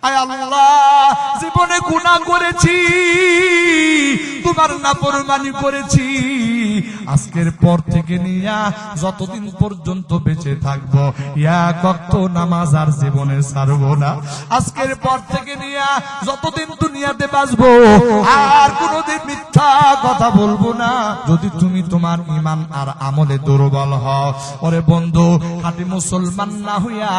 আয় আল্লাহ, জীবনে গুনাহ করেছি, তোমার নাফরমানি করেছি, আজকের পর থেকে নিয়া যতদিন পর্যন্ত বেঁচে থাকবো এক ওয়াক্ত নামাজ আর জীবনে ছাড়বো না। আজকের পর থেকে নিয়া যতদিন দুনিয়াতে বাঁচবো আর কোনোদিন মিথ্যা কথা বলবো না। যদি তুমি তোমার ঈমান আর আমলে দুর্বল হও, ওরে বন্ধু, খাঁটি মুসলমান না হইয়া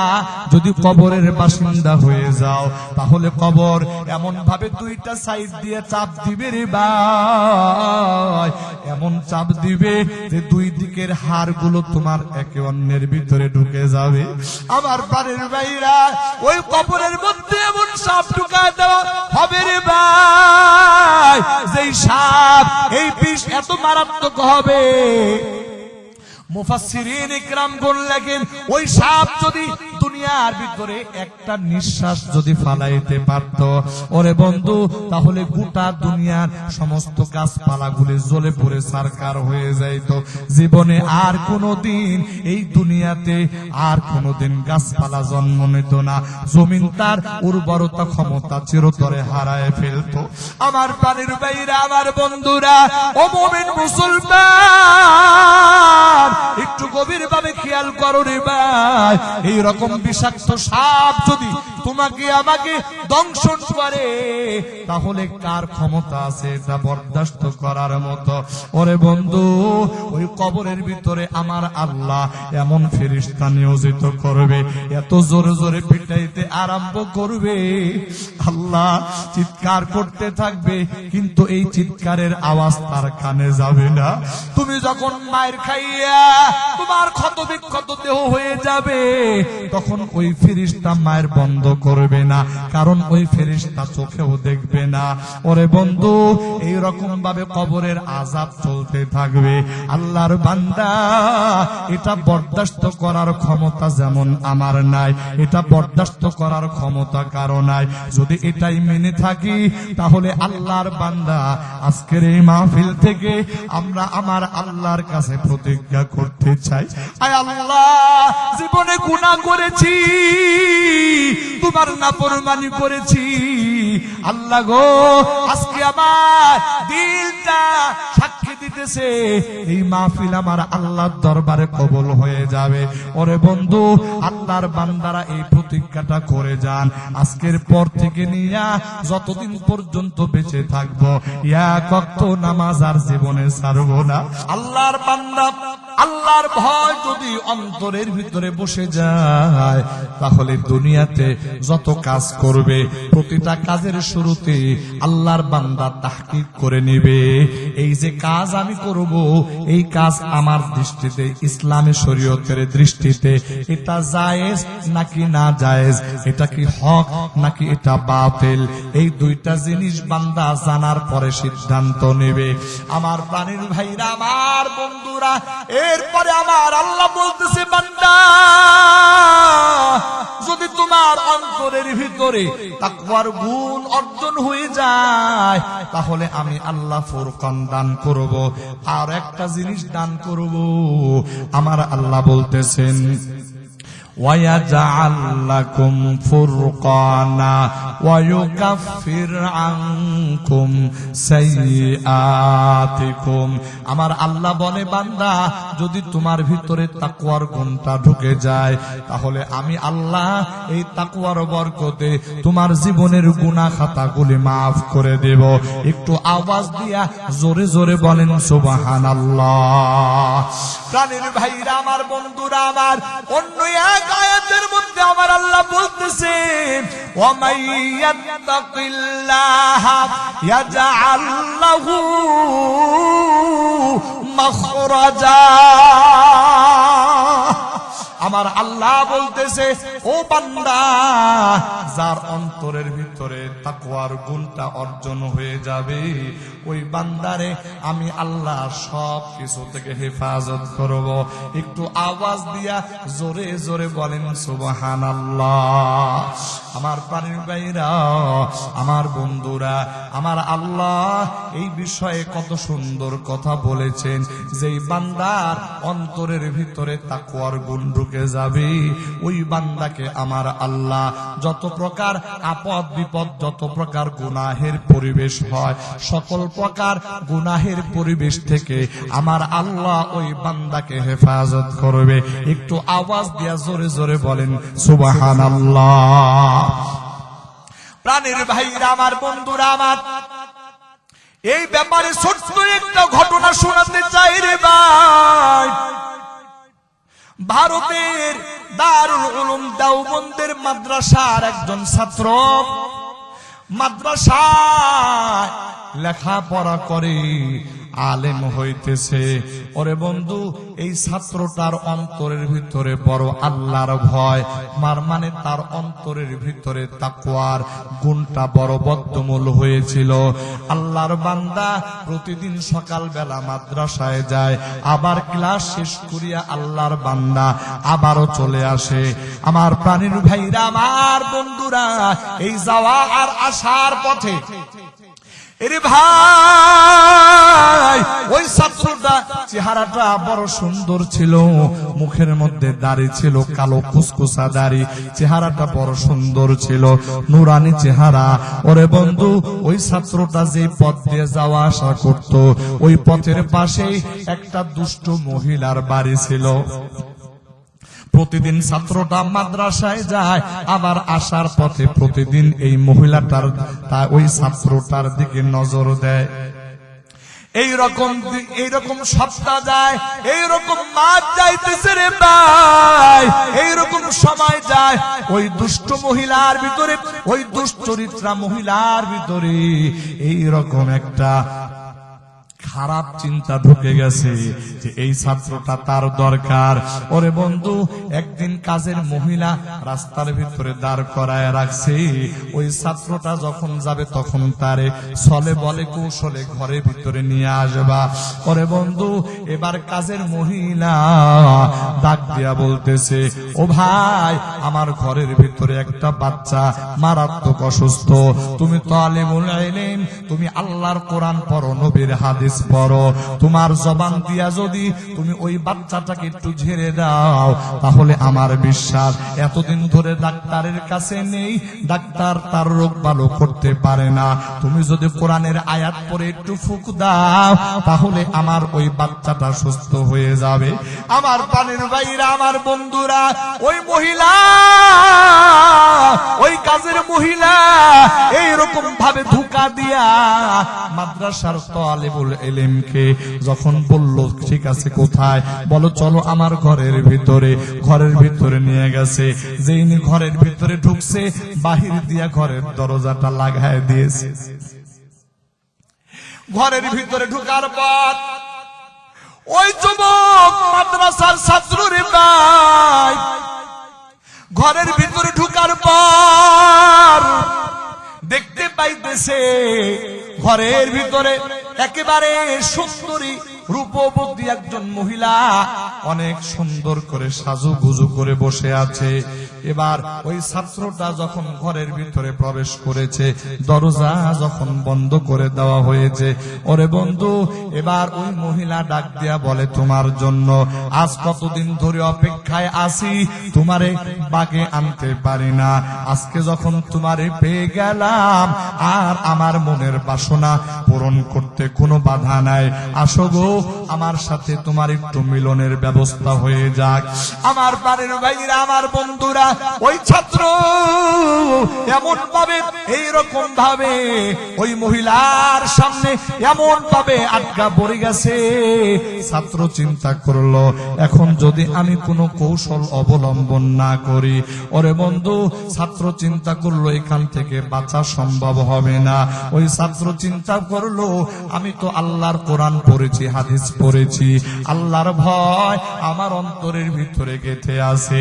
যদি কবরের বাসিন্দা হয়ে যাও, তাহলে কবর এমন ভাবে দুইটা সাইড দিয়ে চাপ দিবে রে ভাই, এমন চাপ দিবে যে দুই দিকের হাড়গুলো তোমার একে অন্যের ভিতরে ঢুকে যাবে। আমার বাড়ির ভাইরা, ওই কবরের মধ্যে এমন সাপ ঢুকায় দেওয়া হবে রে ভাই, যেই সাপ, এই বিষ এত মারাত্মক হবে, মুফাসসিরিন ইকরামগণ লেখেন ওই সাপ যদি দুনিয়ার ভিতরে একটা নিঃশ্বাস যদি ফালাইতে পারত, ওরে বন্ধু, তাহলে গোটা দুনিয়ার সমস্ত গাছপালাগুলি জ্বলে পড়ে ছারখার হয়ে যাইত। জীবনে আর কোনোদিন এই দুনিয়াতে আর কোনোদিন গাছপালা জন্ম নিত না, জমিন তার উর্বরতা ক্ষমতা চিরতরে হারায় ফেলত। আমার প্রাণের ভাইরা, আমার বন্ধুরা, ও মুমিন মুসলমান, একটু গভীর ভাবে খেয়াল করো রে ভাই, এই রকম বিষাক্ত সাপ যদি তোমাকে আমাকে দংশন করে, তাহলে কার ক্ষমতা আছে এটা বরদাস্ত করার মতো? ওরে বন্ধু, ওই কবরের ভিতরে আমার আল্লাহ এমন ফেরেশতা নিয়োজিত করবে, এত জোরে জোরে পিটাইতে আরম্ভ করবে, আল্লাহ চিৎকার করতে থাকবে, কিন্তু এই চিৎকারের আওয়াজ তার কানে যাবে না। তুমি যখন মায়ের খাইয়া তোমার ক্ষত বিক্ষত দেহ হয়ে যাবে, তখন ওই ফেরেশতা মায়ের বন্ধ করবে না, কারণ ওই ফেরেশতা চোখেও দেখবে না। ওরে বন্ধু, এই রকম ভাবে কবরের আযাব চলতে থাকবে। আল্লাহর বান্দা, এটা বরদাস্ত করার ক্ষমতা যেমন আমার নাই, এটা বরদাস্ত করার ক্ষমতা কারো নাই। যদি এটাই মেনে থাকি, তাহলে আল্লাহর বান্দা, আজকের এই মাহফিল থেকে আমরা আমার আল্লাহর কাছে প্রতিজ্ঞা করতে চাই, আয় আল্লাহ, জীবনে গুনাহ করেছি, তোমার নাফরমানি করেছি, আল্লাহ গো, আজকে আমার দিলটা সাক্ষী দিতেছে এই মাহফিল আমার আল্লাহর দরবারে কবুল হয়ে যাবে। ওরে বন্ধু, আল্লাহর বান্দারা এই প্রতিজ্ঞাটা করে যান, আজকের পর থেকে নিয়া যতদিন পর্যন্ত বেঁচে থাকবো এক ওয়াক্ত নামাজ আর জীবনে ছাড়বো না। আল্লাহর বান্দা, আল্লাহর ভয় যদি অন্তরের ভিতরে বসে যায়, তাহলে দুনিয়াতে যত কাজ করবে প্রতিটা কাজের শুরুতে আল্লাহর বান্দা তাহকিক করে নেবে, এই যে কাজ আমি করব, এই কাজ আমার দৃষ্টিতে, ইসলামী শরীয়তের দৃষ্টিতে এটা জায়েজ নাকি না জায়েজ, এটা কি হক নাকি এটা বাতিল, এই দুইটা জিনিস বান্দা জানার পরে সিদ্ধান্ত নেবে। আমার প্রাণের ভাইরা, আমার বন্ধুরা, এরপরে আমার আল্লাহ বলতেছে, বান্দা, যদি তোমার অন্তরের ভিতরে তাকওয়ার গুণ অর্জন হয়ে যায়, তাহলে আমি আল্লাহ ফুরকান দান করব, আর একটা জিনিস দান করব। আমার আল্লাহ বলতেছেন, وَيَجْعَلْ لَكُمْ فُرْقَانًا وَيُكَفِّرْ عَنكُمْ سَيِّئَاتِكُمْ। আমার আল্লাহ বলে, বান্দা, যদি তোমার ভিতরে তাকওয়ার গুণটা ঢুকে যায়, তাহলে আমি আল্লাহ এই তাকওয়ার বরকতে তোমার জীবনের গুনাহ খাতাগুলি মাফ করে দেব। একটু আওয়াজ দিয়া জোরে জোরে বলেন সুবহানাল্লাহ। প্রাণের ভাইরা, আমার বন্ধুরা, আমার অন্য এক আয়াতের মধ্যে আমার আল্লাহ বলতেছেন, ওয়া মাইয়াত্তাকিল্লাহা ইয়াজআল লাহু মাখরাজা। আমার আল্লাহ বলতেছে, ও বান্দা, যার অন্তরের ভিতরে তাকওয়ার গুণটা অর্জন হয়ে যাবে, ওই বান্দারে আমি আল্লাহ সব কিছু থেকে হেফাজত করব। একটু আওয়াজ দিয়া জোরে জোরে বলেন সুবহানাল্লাহ। আমার প্রাণের ভাইরা, আমার বন্ধুরা, আমার আল্লাহ এই বিষয়ে কত সুন্দর কথা বলেছেন, যেই বান্দার অন্তরের ভিতরে তাকওয়ার গুণ ঢুকে ঢুকে যাবে, ওই বান্দাকে আমার আল্লাহ যত প্রকার আপদ বিপদ, যত প্রকার গুনাহের পরিবেশ হয়, সকল প্রকার গুনাহের পরিবেশ থেকে আমার আল্লাহ ওই বান্দাকে হেফাজত করবে। একটু আওয়াজ দিয়া জোরে জোরে বলেন সুবহানাল্লাহ। প্রাণের ভাইরা আমার, বন্ধুরা আমার, এই ব্যাপারে ছোট্ট একটা ঘটনা শোনাতে চাই রে ভাই। ভারতের দারুল উলুম দেওবন্দের মাদ্রাসার একজন ছাত্র মাদ্রাসায় লেখাপড়া করে আলেম হইতেছে। ওরে বন্ধু, এই ছাত্রটার অন্তরের ভিতরে বড় আল্লাহর ভয়, মানে তার অন্তরের ভিতরে তাকওয়ার গুণটা বড় বদ্ধমূল হয়েছিল। আল্লাহর বান্দা প্রতিদিন সকালবেলা মাদ্রাসায় যায়, আবার ক্লাস শেষ করিয়া আল্লাহর বান্দা আবারও চলে আসে। আমার প্রাণের ভাইরা, আমার বন্ধুরা, এই যাওয়া আর আসার পথে এরে ভাই, ওই ছাত্রটা চেহারাটা বড় সুন্দর ছিল, মুখের মধ্যে দাড়ি ছিল, কালো কুচকুচা দাড়ি, চেহারাটা বড় সুন্দর ছিল, নুরানি চেহারা। ওরে বন্ধু, ওই ছাত্রটা যে পথ দিয়ে যাওয়া আসা করত, ওই পথের পাশেই একটা দুষ্ট মহিলার বাড়ি ছিল। প্রতিদিন ছাত্রটা মাদ্রাসায় যায়, আবার আসার পথে প্রতিদিন এই মহিলাটার ওই ছাত্রটার দিকে নজর দেয়। এইরকম সপ্তাহ যায়, এইরকম মাস যাইতেছে রে ভাই, এইরকম সময় যায়। ওই দুষ্ট মহিলার ভিতরে, ওই দুশ্চরিত্রা মহিলার ভিতরে এইরকম একটা খারাপ চিন্তা ঢুকে গেছে যে এই ছাত্রটা তার দরকার। ওরে বন্ধু, একদিন কাজের মহিলা রাস্তার ভিতরে দাঁড় করায় রাখছে। ওই ছাত্রটা যখন যাবে তখন তারে ছলে বলে কৌশলে ঘরের ভিতরে নিয়ে আসবা। ওরে বন্ধু, এবার কাজের মহিলা ডাক দিয়া বলতেছে, ও ভাই, আমার ঘরের ভিতরে একটা বাচ্চা মারাত্মক অসুস্থ, তুমি তালিবুল ইলম, তুমি আল্লাহর কোরআন পড়ো, নবীর হাদিস পড়ো, তোমার জবান দিয়া যদি তুমি ওই বাচ্চাটাকে একটু ঝেড়ে দাও, তাহলে আমার বিশ্বাস এতদিন ধরে ডাক্তারের কাছে নেই, ডাক্তার তার রোগ ভালো করতে পারে না, তুমি যদি কোরআনের আয়াত পড়ে একটু ফুক দাও, তাহলে আমার ওই বাচ্চাটা সুস্থ হয়ে যাবে। আমার প্রাণের ভাইরা, আমার বন্ধুরা, ওই মহিলা, ওই কাজের মহিলা এইরকম ভাবে ধোঁকা দিয়া মাদ্রাসার তালিবুল ইলমকে যখন বলল, ঠিক আছে কোথায়, বলো চলো আমার ঘরের ভিতরে। ঘরের ভিতরে নিয়ে গেছে। যেই ঘরের ভিতরে ঢুকছে, বাহির দিয়া ঘরের দরজাটা লাগায় দিয়েছে। ঘরের ভিতরে ঢুকার পর ওই যুবক মাদ্রাসার ছাত্র রে ভাই, ঘরের ভিতরে ঢুকার পর দেখতে পাইতেছে ঘরের ভিতরে একেবারে সুন্দরী রূপবতী একজন মহিলা অনেক সুন্দর করে সাজুগুজু করে বসে আছে। এবার ওই ছাত্রটা যখন ঘরের ভিতরে প্রবেশ করেছে, দরজা যখন বন্ধ করে দেওয়া হয়েছে, ওরে বন্ধু, এবার ওই মহিলা ডাক দিয়া বলে, তোমার জন্য আজ কতদিন ধরে অপেক্ষায় আছি, তোমারে বাগে আনতে পারি না, আজকে যখন তোমারে পেয়ে গেলাম, আর আমার মনের বাসনা পূরণ করতে কোনো বাধা নাই, আসো গো, আমার সাথে তোমার একটু মিলনের ব্যবস্থা হয়ে যাক। আমার প্রাণের ভাইরা, আমার বন্ধুরা, ওই ছাত্র এমন ভাবে, এইরকম ভাবে ওই মহিলার সামনে এমন ভাবে আটকা পড়ে গেছে। ছাত্র চিন্তা করলো, এখন যদি আমি কোনো কৌশল অবলম্বন না করি, ওরে বন্ধু, ছাত্র চিন্তা করলো এখান থেকে বাঁচা সম্ভব হবে না। ওই ছাত্র চিন্তা করলো, আমি তো আল্লাহর কোরআন পড়েছি, হাদিস পড়েছি, আল্লাহর ভয় আমার অন্তরের ভিতরে গেঁথে আছে,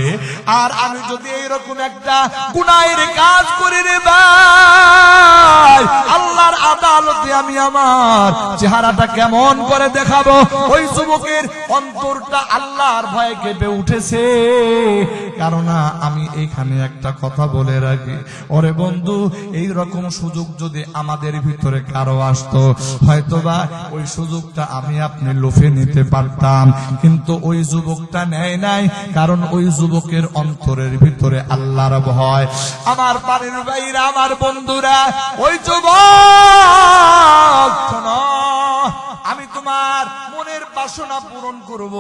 আর আমি যদি এইরকম একটা গুনাহের কাজ করি রে ভাই, আল্লাহর আদালতে আমি আমার চেহারাটা কেমন করে দেখাবো। ওই যুবকের অন্তরটা আল্লাহর ভয়ে কেঁপে উঠেছে, কারণ আমি এইখানে একটা কথা বলে রাখি, ওরে বন্ধু, এই রকম সুযোগ যদি আমাদের ভিতরে কারো আসতো, হয়তোবা ওই সুযোগটা আমি আপনি লুফে নিতে পারতাম, কিন্তু ওই যুবকটা নেয় নাই, কারণ ওই যুবকের অন্তরের ভিতরে আল্লাহর ভয়। আমার বাড়ির ভাইরা, আমার বন্ধুরা, ওই যুবক শোনো, আমি তোমার মনের বাসনা পূরণ করব,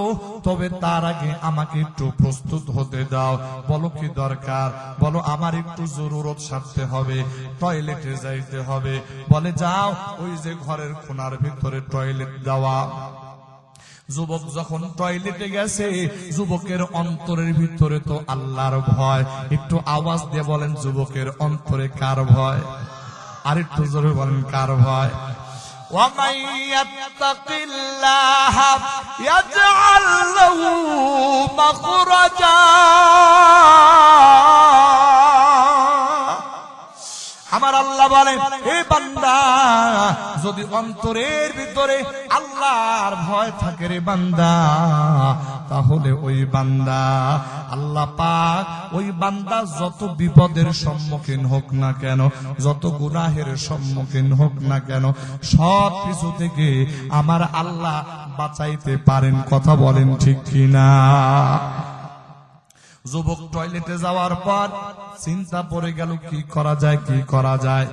তবে তার আগে আমাকে একটু প্রস্তুত হতে দাও। বলো কি দরকার? বলো আমার একটু জরুরত সারতে হবে, টয়লেটে যাইতে হবে। বলে যাও, ওই যে ঘরের কোণার ভিতরে টয়লেট দেওয়া। যুবক যখন টয়লেটে গেছে, যুবকের অন্তরের ভিতরে তো আল্লাহর ভয়। একটু আওয়াজ দিয়ে বলেন, যুবকের অন্তরে কার ভয়? আর একটু জোরে বলেন, কার ভয়? وَمَن يَتَّقِ اللَّهَ يَجْعَل لَّهُ مَخْرَجًا। আমার আল্লাহ বলেন, হে বান্দা, যদি অন্তরের ভিতরে আল্লাহর ভয় থাকে রে বান্দা, তাহলে ওই বান্দা, আল্লাহ পাক ওই বান্দা যত বিপদের সম্মুখীন হোক না কেন, যত গুনাহের সম্মুখীন হোক না কেন, সব কিছু থেকে আমার আল্লাহ বাঁচাইতে পারেন। কথা বলেন ঠিক কিনা? যুবক টয়লেটে যাওয়ার পর চিন্তা পড়ে গেল, কি করা যায়, কি করা যায়।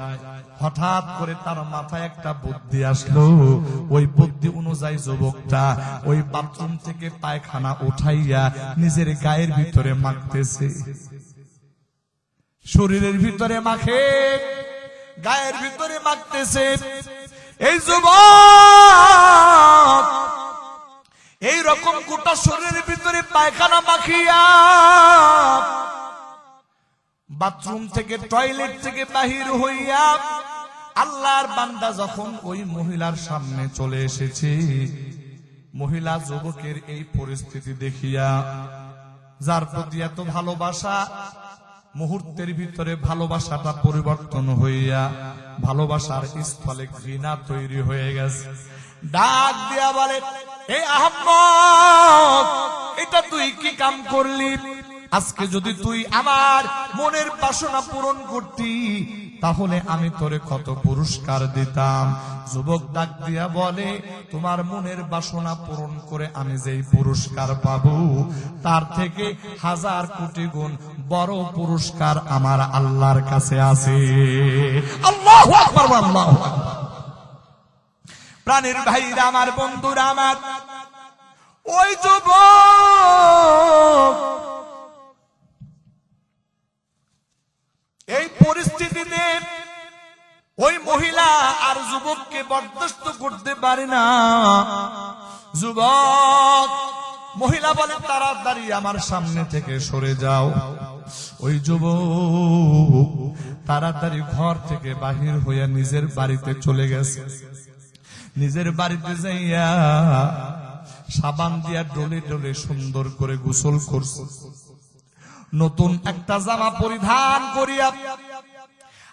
হঠাৎ করে তার মাথায় একটা বুদ্ধি আসলো। ওই বুদ্ধি অনুযায়ী যুবকটা ওই বাথরুম থেকে পায়খানা উঠাইয়া নিজের গায়ের ভিতরে মাখতেছে। শরীরের ভিতরে মাখে, গায়ের ভিতরে মাখতেছে। এই যুবক এই রকম গোটা শরীরের ভিতরে পায়খানা মাখিয়া বাথরুম থেকে, টয়লেট থেকে বাহির হইয়া আল্লাহর বান্দা যখন ওই মহিলার সামনে চলে এসেছে, মহিলা যুবকের এই পরিস্থিতি দেখিয়া, যার প্রতি এত ভালোবাসা, মুহূর্তের ভিতরে ভালোবাসাটা পরিবর্তন হইয়া ভালোবাসার স্থলে ঘৃণা তৈরি হয়ে গেছে। ডাক দিয়া বলে, এই আহম্মদ, এটা তুই কি কাম করলি? আজকে যদি তুই আমার মনের বাসনা পূরণ করতি, তাহলে আমি তোরে কত পুরস্কার দিতাম। যুবক ডাক দিয়া বলে, তোমার মনের বাসনা পূরণ করে আমি যেই পুরস্কার পাবো, তার থেকে 1000 কোটি গুণ বড় পুরস্কার আমার আল্লাহর কাছে আছে। আল্লাহু আকবার, আল্লাহু আকবার। প্রাণের ভাইরা, আমার বন্ধুরা, আমার ওই যুবক এই পরিস্থিতিতে ওই মহিলা আর যুবককে বরদাস্ত করতে পারে না। যুবক, মহিলা বলে, তাড়াতাড়ি আমার সামনে থেকে সরে যাও। ওই যুবক তাড়াতাড়ি ঘর থেকে বাহির হইয়া নিজের বাড়িতে চলে গেছে। নিজের বাড়িতে যাইয়া সাবান দিয়া ডলে ডলে সুন্দর করে গোসল করছে। নতুন একটা জামা পরিধান করিয়া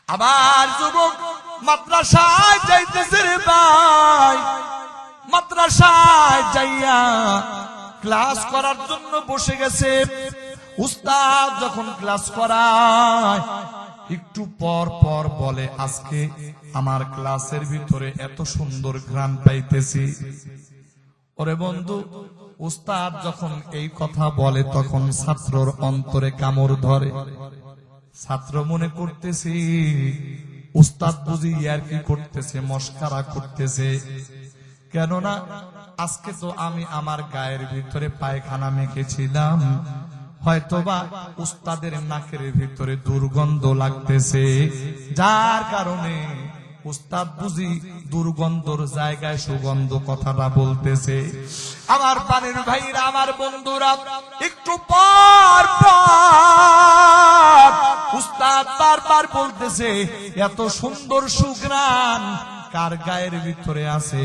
আবার যুবক মাদ্রাসায় যাইতেছে রে ভাই। মাদ্রাসায় যাইয়া ক্লাস করার জন্য বসে গেছে। উস্তাদ যখন ক্লাস করায়, একটু পর পর বলে, আজকে আমার ক্লাসের ভিতরে এত সুন্দর ঘ্রাণ পাইতেছি। ওরে বন্ধু, উস্তাদ যখন এই কথা বলে, তখন ছাত্রর অন্তরে কামড় ধরে। ছাত্র মনে করতেছে, উস্তাদ বুঝি ইয়ার্কি করতেছে, মস্কারা করতেছে। কেননা আজকে তো আমি আমার গায়ের ভিতরে পায়খানা মেখেছিলাম, হয়তোবা উস্তাদের নাকের ভিতরে দুর্গন্ধ লাগতেছে, যার কারণে উস্তাদ বুঝি দুর্গন্ধর জায়গায় সুগন্ধ কথাটা বলতেছে। আমার প্রাণের ভাইরা, আমার বন্ধুরা, একটু পর পর উস্তাদ বারবার বলতেছে, এত সুন্দর সুঘ্রাণ কার গায়ের ভিতরে আছে।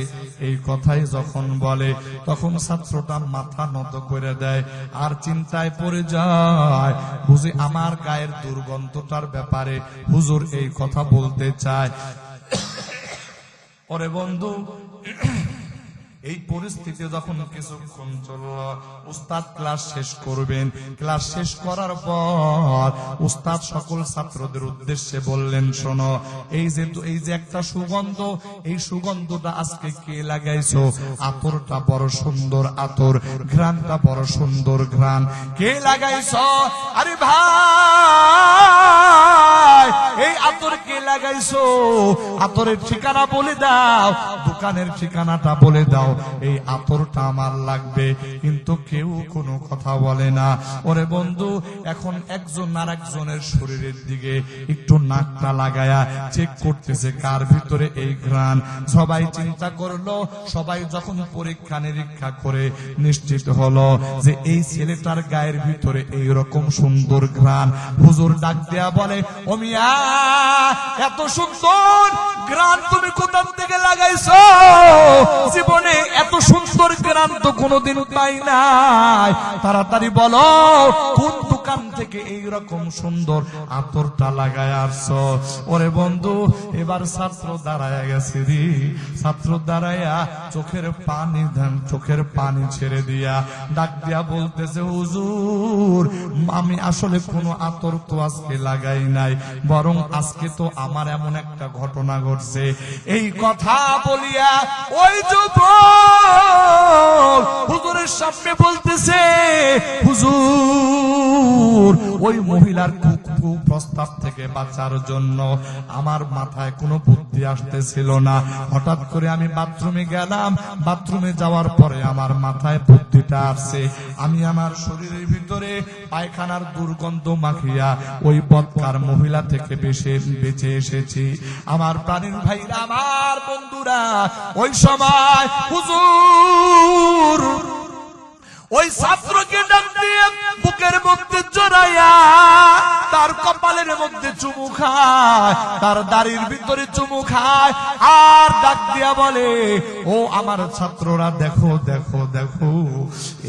এই কথাই যখন বলে, তখন ছাত্রটা মাথা নত করে দেয়, আর চিন্তায় পড়ে যায়, বুঝি আমার গায়ের দুর্গন্ধটার ব্যাপারে হুজুর এই কথা বলতে চায়। ওরে বন্ধু, এই পরিস্থিতি যখন কিছুক্ষণ চলল, উস্তাদ ক্লাস শেষ করবেন। ক্লাস শেষ করার পর উস্তাদ সকল ছাত্রদের উদ্দেশ্যে বললেন, শোনো, এই যে একটা সুগন্ধ, এই সুগন্ধটা আজকে কে লাগাইছো? আতরটা বড় সুন্দর আতর, ঘ্রাণটা বড় সুন্দর ঘ্রাণ, কে লাগাইছো? আরে ভাই, এই আতর কে লাগাইছো? আতরের ঠিকানা বলে দাও, দোকানের ঠিকানাটা বলে দাও, এই আতরটা আমার লাগবে। কিন্তু কেউ কোনো কথা বলে না। ওরে বন্ধু, এখন একজন আর একজনের শরীরের দিকে একটু নাকটা লাগায়া চেক করতেছে কার ভিতরে এই ঘ্রাণ। সবাই চিন্তা করলো, সবাই যখন পরীক্ষা নিরীক্ষা করে নিশ্চিত হলো যে এই ছেলেটার গায়ের ভিতরে এই রকম সুন্দর ঘ্রাণ। হুজুর ডাক দেয়া বলে, ও মিয়া, এত সুন্দর ঘ্রাণ তুমি কোথা থেকে লাগাইছো? জীবনে এত সুন্দর ঘ্রাণ তো কোনোদিন পাই নাই। তাড়াতাড়ি বলো, কোন দোকান থেকে এই রকম সুন্দর আতরটা লাগায় আসছো? ওরে বন্ধু, এবার ছাত্র দাঁড়ায় গেছে রে। ছাত্র দাঁড়ায়া চোখের পানি ছেড়ে দিয়া ডাক দিয়া বলতেছে, হুজুর, আমি আসলে কোনো আতর তো আজকে লাগাই নাই, বরং আজকে তো আমার এমন একটা ঘটনা ঘটছে। এই কথা বলিয়া ওই যুবক হুজুরের সামনে বলতেছে, হুজুর, ওই মহিলার প্রস্তাব থেকে বাঁচার জন্য আমার মাথায় কোনো বুদ্ধি আসতেছিল না। হঠাৎ করে আমি বাথরুমে গেলাম, বাথরুমে যাওয়ার পরে আমার মাথায় বুদ্ধিটা আসছে। আমি আমার শরীরের ভিতরে পায়খানার দুর্গন্ধ মাখিয়া ওই বদকার মহিলা থেকে বেঁচে এসেছি। আমার প্রাণীর ভাইরা, আমার বন্ধুরা, ওই সময় হুজুর ওই ছাত্রকে ডাক দিয়ে বুকের মধ্যে জড়াইয়া তার কপালের মধ্যে চুমু খায়, তার দাড়ির ভিতরে চুমু খায়, আর ডাক দিয়া বলে, ও আমার ছাত্ররা, দেখো দেখো দেখো,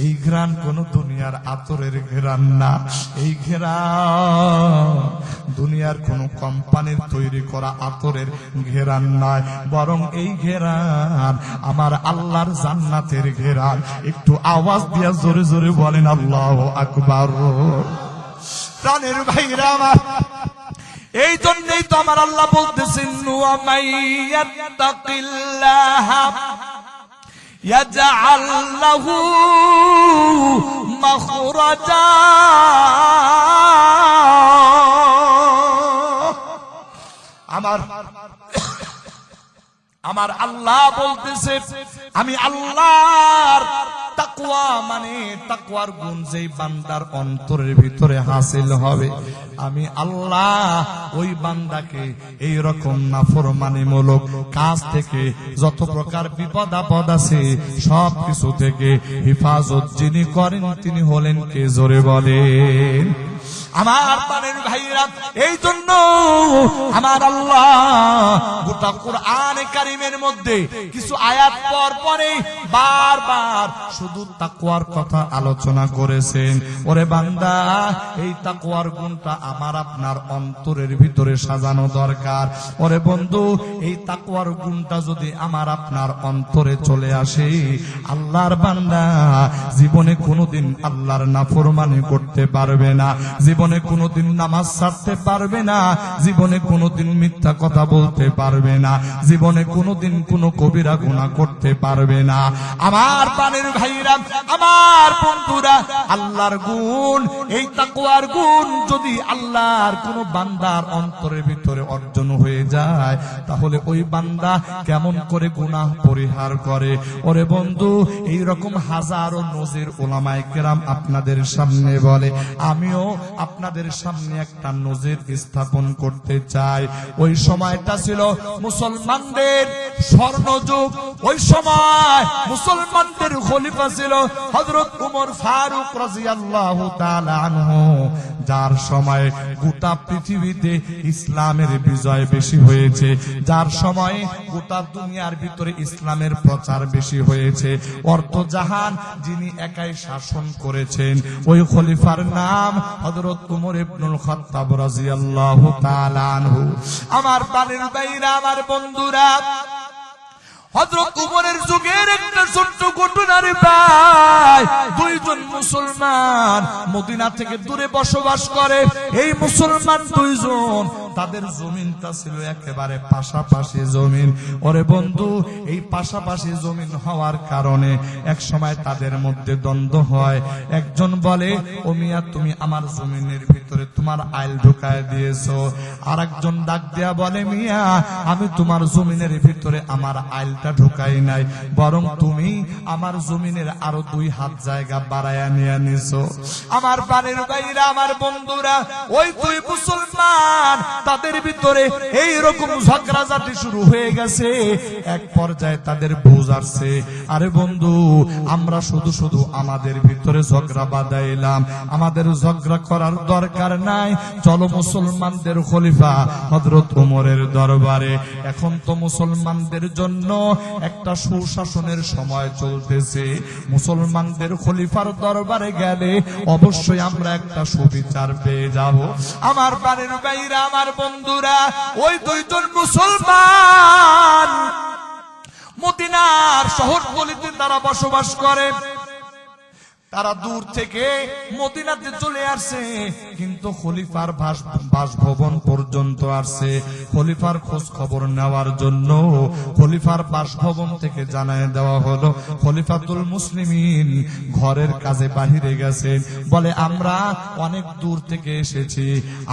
এই ঘ্রাণ কোন দুনিয়ার আতরের ঘ্রাণ না। এই ঘ্রাণ দুনিয়ার কোন কোম্পানির তৈরি করা আতরের ঘ্রাণ নয়, বরং এই ঘ্রাণ আমার আল্লাহর জান্নাতের ঘ্রাণ। একটু আওয়াজ দিয়া জোরে জোরে বলেন আল্লাহু আকবার। প্রাণের ভাইরা আমার, এই জন্যই তো আমার আল্লাহ বলতেছেন, ওয়া মাইয়াত্তাকিল্লাহ ইয়াজআল লাহু মাখরাজা। আমার আল্লাহ বলতেছে, আমি আল্লাহর তাকওয়া, মানে তাকওয়ার গুণ যেই বান্দার অন্তরের ভিতরে হাসিল হবে, আমি আল্লাহ ওই বান্দাকে এই রকম নাফরমানিমূলক কাজ থেকে, যত প্রকার বিপদ আপদ আছে সব কিছু থেকে হেফাজত যিনি করেন তিনি হলেন কে? জোরে বলেন। আমার প্রাণের ভাইরা, এই জন্য আমার আল্লাহ গোটা কুরআনে কারীমের মধ্যে কিছু আয়াত পর পরে বারবার শুধু তাকওয়ার কথা আলোচনা করেছেন। ওরে বান্দা, এই তাকওয়ার গুণটা আমার আপনার অন্তরের ভিতরে সাজানো দরকার। ওরে বন্ধু, এই তাকওয়ার গুণটা যদি আমার আপনার অন্তরে চলে আসে, আল্লাহর বান্দা জীবনে কোনোদিন আল্লাহর নাফরমানি করতে পারবে না, জীবনে কোনোদিন নামাজ ছাড়তে পারবে না, জীবনে কোনোদিন মিথ্যা কথা বলতে পারবে না, জীবনে কোনোদিন কোনো কবিরা গুনাহ করতে পারবে না। আমার প্রাণের ভাইরা, আমার বন্ধুরা, আল্লাহর গুণ, এই তাকওয়ার গুণ যদি আল্লাহর কোন বান্দার অন্তরের ভিতরে অর্জন হয়ে যায়, তাহলে ওই বান্দা কেমন করে গুনাহ পরিহার করে। ওরে বন্ধু, এই রকম হাজারো নজির উলামায়ে কেরাম আপনাদের সামনে বলে, আমিও আপনাদের সামনে একটা নজির স্থাপন করতে চাই। ওই সময়টা ছিল মুসলমানদের স্বর্ণযুগ। ওই সময় মুসলমানদের খলিফা ছিল হযরত ওমর ফারুক রাদিয়াল্লাহু তাআলা আনহু, যার সময় গোটা পৃথিবীতে ইসলামের বিজয় বেশি হয়েছে, যার সময় গোটা দুনিয়ার ভিতরে ইসলামের প্রচার বেশি হয়েছে। অর্ধজাহান যিনি একাই শাসন করেছেন, ওই খলিফার নাম হযরত ওমর ইবনুল খাত্তাব রাদিয়াল্লাহু তাআলা আনহু। আমার প্রাণের ভাইরা, আমার বন্ধুরা, হযরত উমরের যুগের একটা ছোট্ট ঘটনার ভাই, দুইজন মুসলমান মদিনা থেকে দূরে বসবাস করে। এই মুসলমান দুইজন, তাদের জমিনটা ছিল একেবারে পাশাপাশি জমিন। ওরে বন্ধু, এই পাশাপাশি জমিন হওয়ার কারণে এক সময় তাদের মধ্যে দ্বন্দ্ব হয়। একজন বলে, ও মিয়া তুমি আমার জমিনের ভিতরে তোমার আইল ঢুকায় দিয়েছো। আর একজন ডাক দেয়া বলে, মিয়া আমি তোমার জমিনের ভিতরে আমার আইলটা ঢুকাই নাই, বরং তুমি আমার জমিনের আরো 2 হাত জায়গা বাড়ায়া নিয়ে নিছো। আমার বাড়ির ভাইরা, আমার বন্ধুরা, ওই 2 মুসলমান তাদের ভিতরে এইরকম ঝগড়াঝাটি শুরু হয়ে গেছে। এক পর্যায়ে তাদের বুঝ আসছে, আরে বন্ধু আমরা শুধু শুধু আমাদের ভিতরে ঝগড়া বাঁধাইলাম, আমাদের ঝগড়া করার দরকার নাই। চলো মুসলমানদের খলিফা হযরত ওমরের দরবারে। এখন তো মুসলমানদের জন্য একটা সুশাসনের সময় চলতেছে। মুসলমানদের খলিফার দরবারে গেলে অবশ্যই আমরা একটা সুবিচার পেয়ে যাব। আমার বাড়ির ভাইরা, আমার বন্ধুরা, ওই 2জন মুসলমান মদিনার শহরতলিতে তারা বসবাস করে। তারা দূর থেকে মদিনাতে চলে আসছে, কিন্তু খলিফার বাসভবন পর্যন্ত আসছে খলিফার খোঁজ খবর নেওয়ার জন্য। খলিফার বাসভবন থেকে জানায় দেওয়া হলো খলিফাতুল মুসলিমিন ঘরের কাজে বাহিরে গেছেন। বলে আমরা অনেক দূর থেকে এসেছি,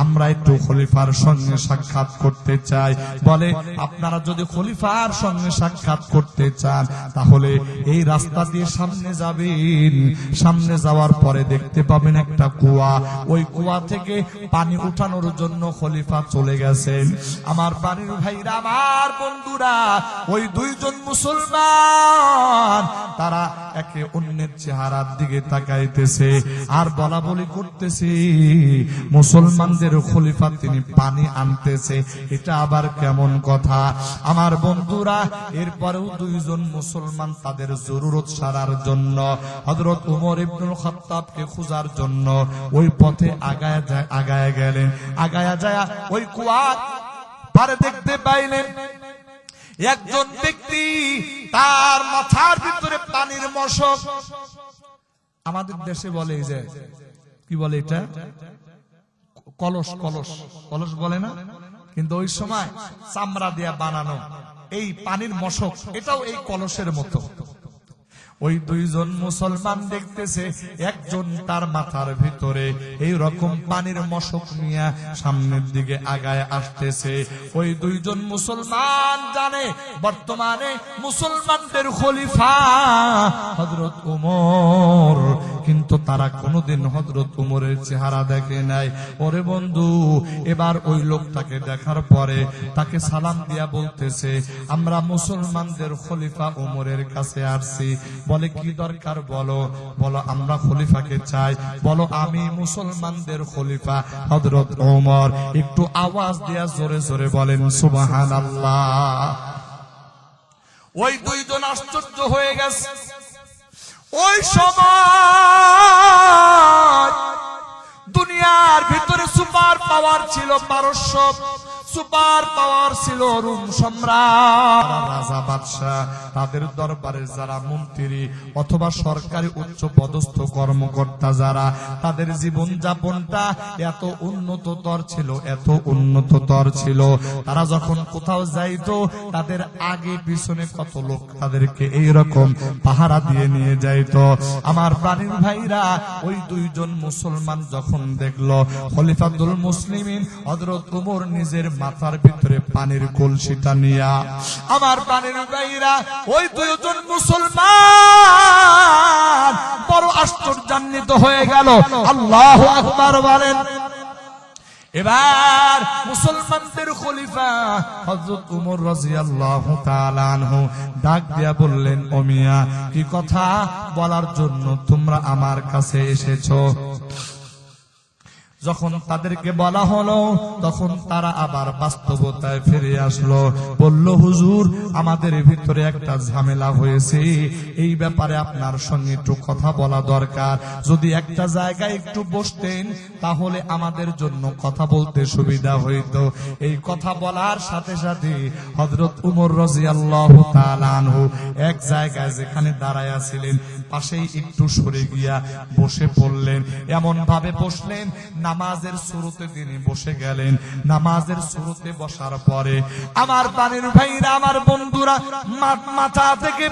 আমরা একটু খলিফার সঙ্গে সাক্ষাৎ করতে চাই। বলে আপনারা যদি খলিফার সঙ্গে সাক্ষাৎ করতে চান তাহলে এই রাস্তা দিয়ে সামনে যাবেন। সামনে যাওয়ার পরে দেখতে পাবেন একটা কুয়া, ওই কুয়া থেকে পানি উঠানোর জন্য খলিফা চলে গেছেন। আমার বাড়ির ভাইরা, আমার বন্ধুরা, ওই 2জন মুসলমান তারা একে অন্যের চেহারার দিকে তাকাইতেছে আর বলা বলি করতেছে, মুসলমানদের খলিফা তিনি পানি আনতেছে, এটা আবার কেমন কথা? আমার বন্ধুরা, এরপরেও 2জন মুসলমান তাদের জরুরত সারার জন্য হযরত ওমর ইবনুল খাত্তাবকে খোঁজার জন্য ওই পথে আগায় গেলেন। আগায়া যায় ওই কুয়ার পারে দেখতে পাইলেন একজন ব্যক্তি, তার মাথার ভিতরে পানির মশক। আমাদের দেশে বলে যে কি বলে এটা, কলস কলস কলস বলে না, কিন্তু ওই সময় চামড়া দিয়ে বানানো এই পানির মশক, এটাও এই কলসের মতো। ওই 2জন মুসলমান দেখতেছে একজন তার মাথার ভিতরে এই রকম পানির মশক নিয়ে সামনের দিকে আগায় আসতেছে। ওই 2জন মুসলমান জানে বর্তমানে মুসলমানদের খলিফা হযরত ওমর, কিন্তু তারা কোনোদিন হযরত ওমরের চেহারা দেখে নাই। ওরে বন্ধু, এবার ওই লোকটাকে দেখার পরে তাকে সালাম দিয়া বলতেছে, আমরা মুসলমানদের খলিফা ওমরের কাছে আসছি। বলে কি দরকার বলো? বলো আমরা খলিফাকে চাই। বলো আমি মুসলমানদের খলিফা হযরত ওমর। একটু আওয়াজ দিয়া জোরে জোরে বলেন সুবহানাল্লাহ। ওই 2জন আশ্চর্য হয়ে গেছে। ওই সময় দুনিয়ার ভিতরে সুপার পাওয়ার ছিল পারস্য, সুপার পাওয়ার ছিল রোম সম্রাট, রাজা বাদশাহ। তাদের দরবারে যারা মন্ত্রী অথবা সরকারি উচ্চ পদস্থ কর্মকর্তা যারা, তাদের জীবন যাপনটা এত উন্নততর ছিল, এত উন্নততর ছিল। তারা যখন কোথাও যাইতো তাদের আগে পিছনে কত লোক তাদেরকে এইরকম পাহারা দিয়ে নিয়ে যাইতো। আমার প্রাণীর ভাইরা, ওই 2জন মুসলমান যখন দেখলো খলিফাতুল মুসলিমিন হযরত ওমর নিজের মাথার ভিতরে পানির কলসিটা নিয়া, আমার প্রাণের ভাইরা, ওই 2জন মুসলমান বড় আশ্চর্যান্বিত হয়ে গেল। আল্লাহু আকবার বলেন। এবার মুসলমানদের খলিফা হযরত ওমর রাদিয়াল্লাহু তাআলা আনহু ডাক দিয়া বললেন, ও মিয়া, কি কথা বলার জন্য তোমরা আমার কাছে এসেছো? যখন তাদেরকে বলা হলো তখন তারা আবার বাস্তবতায় ফিরে আসলো, বলল হুজুর আমাদের ভিতরে একটা ঝামেলা হয়েছে, এই ব্যাপারে আপনার সঙ্গে একটু কথা বলা দরকার, যদি একটা জায়গায় একটু বসতেন তাহলে আমাদের জন্য কথা বলতে সুবিধা হইতো। এই কথা বলার সাথে সাথে হযরত উমর রাদিয়াল্লাহু তাআলা আনহু এক জায়গায় যেখানে দাঁড়ায়া ছিলেন পাশেই একটু সরে গিয়া বসে পড়লেন। এমন ভাবে বসলেন নামাজের শুরুতে তিনি বসে গেলেন। নামাজের শুরুতে বসার পরে আমার পানির ভাইরা, আমার বন্ধুরা, মাথা থেকে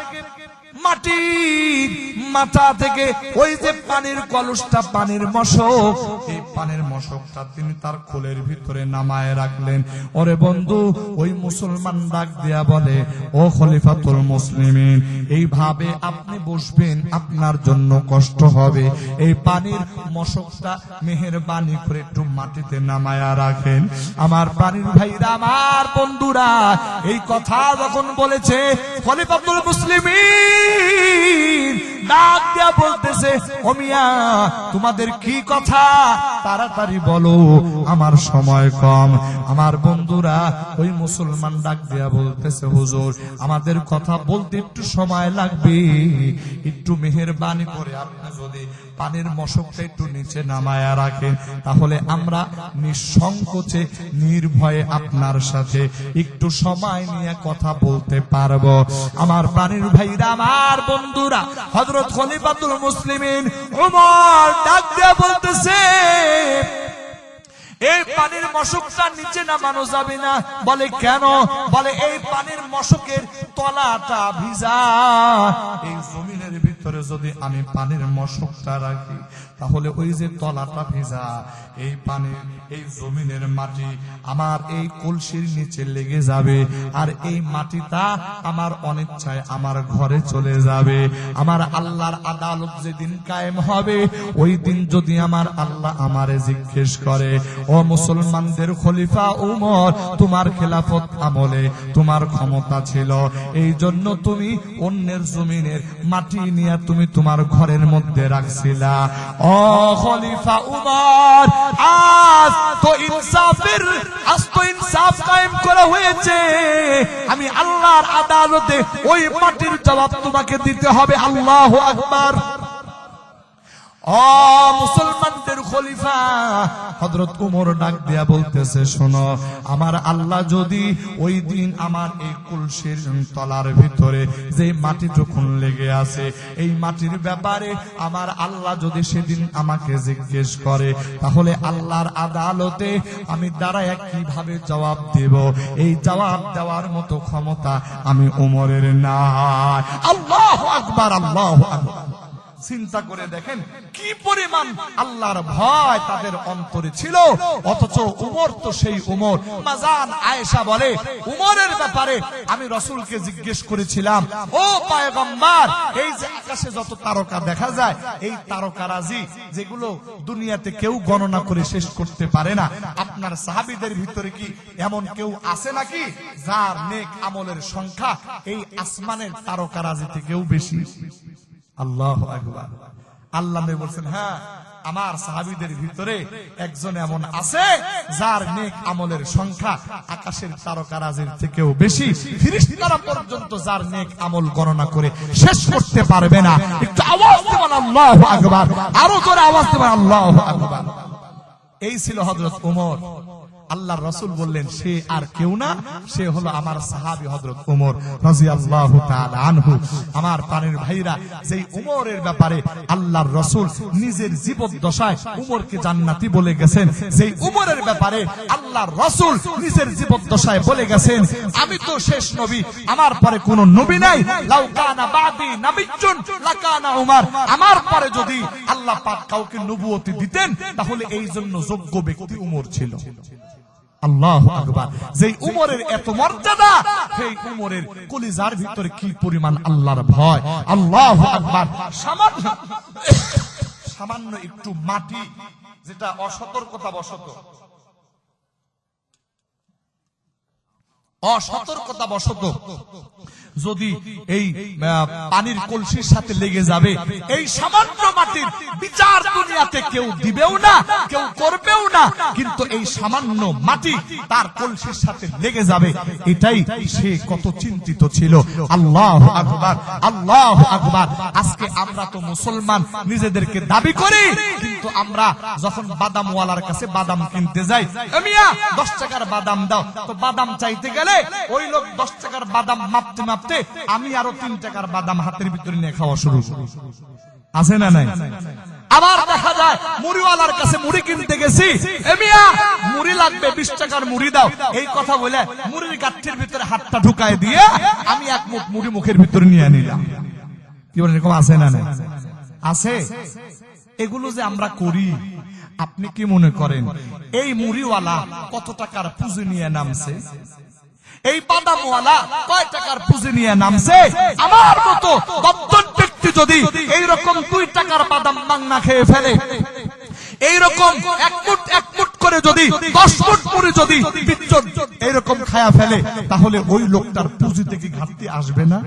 মাথা থেকে ওই যে পানির কলসটা, পানির মশক, এই পানির মশকটা তিনি তার কোলের ভিতরে নামায় রাখলেন। ওরে বন্ধু, ওই মুসলমান ডাক দিয়া বলে, ও খলিফাতুল মুসলিমিন, এইভাবে আপনি বসবেন, আপনার জন্য কষ্ট হবে, এই পানির মশকটা মেহেরবানি করে একটু মাটিতে নামায়া রাখেন। আমার পানির ভাইরা, আমার বন্ধুরা, এই কথা যখন বলেছে খলিফাতুল মুসলিমিন ডাক দিয়া বলতেছে, ও মিয়া তোমাদের কি কথা, তাড়াতাড়ি বলো, আমার সময় কম। আমার বন্ধুরা, ওই মুসলমান ডাক দিয়া বলতেছে, হুজুর আমাদের কথা বলতে একটু সময় লাগবে, একটু মেহেরবানি করে আপনি যদি পানির মশকটা একটু নিচে নামায়া রাখেন তাহলে আমরা নিঃসংকোচে নির্ভয়ে আপনার সাথে একটু সময় নিয়ে কথা বলতে পারবো। আমার পানির ভাইরা, আমার বন্ধুরা, হযরত খলিফাতুল মুসলিমিন ওমর ডাক দিয়ে বলতেছে, এই পানির মশকটা নিচে নামানো যাবে না। বলে কেন? বলে এই পানির মশকের তলাটা ভিজা, এই জমিনের ভিতরে যদি আমি পানির মশকটা রাখি তাহলে ওই যে তলাটা ভিজা, এই পানি, এই জমিনের মাটি আমার এই কলসির নিচে লেগে যাবে, আর এই মাটিটা আমার অনিচ্ছায় আমার ঘরে চলে যাবে। আমার আল্লাহর আদালত যেদিন কায়েম হবে, ওই দিন যদি আমার আল্লাহ আমারে জিজ্ঞেস করে, ও মুসলমানদের খলিফা উমর, তোমার খেলাফত আমলে তোমার ক্ষমতা ছিল, এই জন্য তুমি অন্যের জমিনের মাটি নিয়ে তুমি তোমার ঘরের মধ্যে রাখছিলা, ও খলিফা উমর, আজ তো ইনসাফ কায়েম করা হয়েছে, আমি আল্লাহর আদালতে ওই মাটির জবাব তোমাকে দিতে হবে। আল্লাহু আকবার। ও মুসলমানদের খলিফা হযরত উমর ডাক দিয়া বলতেছে, শোনো, আমার আল্লাহ যদি ওই দিন আমার এই কলসির তলার ভিতরে যে মাটি যখন লেগে আছে, এই মাটির ব্যাপারে আমার আল্লাহ যদি সেদিন আমাকে জিজ্ঞেস করে, তাহলে আল্লাহর আদালতে আমি দাঁড়ায় কিভাবে জবাব দেব? এই জবাব দেওয়ার মতো ক্ষমতা আমি উমরের নাই। আল্লাহু আকবার, আল্লাহু আকবার। চিন্তা করে দেখেন কি পরিমাণ আল্লাহর ভয় তাদের অন্তরে ছিল, অথচ উমর তো সেই উমর। মাজান আয়েশা বলে, উমরের ব্যাপারে আমি রাসূলকে জিজ্ঞেস করেছিলাম, ও পয়গম্বর, এই যে আকাশে যত তারকা দেখা যায়, এই তারকারাজি যেগুলো দুনিয়াতে কেউ গণনা করে শেষ করতে পারে না, আপনার সাহাবীদের ভিতরে কি এমন কেউ আছে নাকি যার নেক আমলের সংখ্যা এই আসমানের তারকারাজি থেকেও বেশি? আল্লাহু আকবার। আল্লাহ নবী বলেন, হ্যাঁ, আমার সাহাবীদের ভিতরে একজন এমন আছে যার নেক আমলের সংখ্যা আকাশের তারকারাজির থেকেও বেশি, ফেরেশতারা পর্যন্ত যার নেক আমল গণনা করে শেষ করতে পারবে না। একটু আওয়াজ দিবেন আল্লাহু আকবার, আরো জোরে আওয়াজ দিবেন আল্লাহু আকবার। এই ছিল হযরত ওমর। আল্লাহর রাসূল বললেন, সে আর কেউ না, সে হলো আমার সাহাবী হযরত ওমর রাদিয়াল্লাহু তাআলা আনহু। আমার প্রাণের ভাইরা, যেই ওমরের ব্যাপারে আল্লাহর রাসূল নিজের জীবদ্দশায় উমরকে জান্নাতি বলে গেছেন, যেই উমরের ব্যাপারে আল্লাহর রাসূল নিজের জীবদ্দশায় বলে গেছেন, আমি তো শেষ নবী, আমার পরে কোনো নবী নাই, লাউ কানা বাদি নাবিয়্যুন লাকানা উমর, আমার পরে যদি আল্লাহ পাক কাউকে নবুয়তি দিতেন তাহলে এই জন্য যোগ্য ব্যক্তি উমর ছিল। আল্লাহু আকবার। যেই উমরের এত মর্যাদা, সেই উমরের কলিজার ভিতরে কি পরিমাণ আল্লাহর ভয়। আল্লাহু আকবার। সামান্য একটু মাটি যেটা অসতর্কতা বশত যদি এই পানির কলসির সাথে লেগে যাবে, এই সামান্য মাটির বিচার দুনিয়াতে কেউ দিবেও না, কেউ করবেও না, কিন্তু এই সামান্য মাটি তার কলসির সাথে লেগে যাবে, এটাই সে কত চিন্তিত ছিল। আল্লাহু আকবার, আল্লাহু আকবার। আজকে আমরা তো মুসলমান নিজেদেরকে দাবি করি, কিন্তু আমরা যখন বাদামওয়ালার কাছে বাদাম কিনতে যাই, মিয়া 10 টাকার বাদাম দাও, তো বাদাম চাইতে গেলে ওই লোক 10 টাকার বাদাম মাপতে মাপতে আমি আরো 3 টাকার বাদাম হাতের ভিতরে নিয়ে খাওয়া শুরু করি। আছে না নাই? আবার দেখা যায় মুড়িওয়ালার কাছে মুড়ি কিনতে গেছি, মিয়া মুড়ি লাগবে, 20 টাকার মুড়ি দাও, এই কথা বলে মুড়ির গাঁঠির ভিতরে হাতটা ঢুকায় দিয়ে আমি এক মুঠ মুড়ি মুখের ভিতরে নিয়ে নিলাম। কি বলেন, এরকম আছে না নাই? আছে। এগুলো যে আমরা করি, আপনি কি মনে করেন এই মুড়িওয়ালা কত টাকার পুঁজি নিয়ে নামছে? এই বাদামওয়ালা কয় টাকার পুঁজি নিয়ে নামছে? আমার মতো বদ্ধ ব্যক্তি যদি এইরকম 2 টাকার বাদাম মাংনা খেয়ে ফেলে, এইরকম এক মুঠ করে যদি 10 মুঠ মুড়ি যদি এইরকম খায়া ফেলে, তাহলে ওই লোকটার পুঁজি থেকে ঘাটতি আসবে না?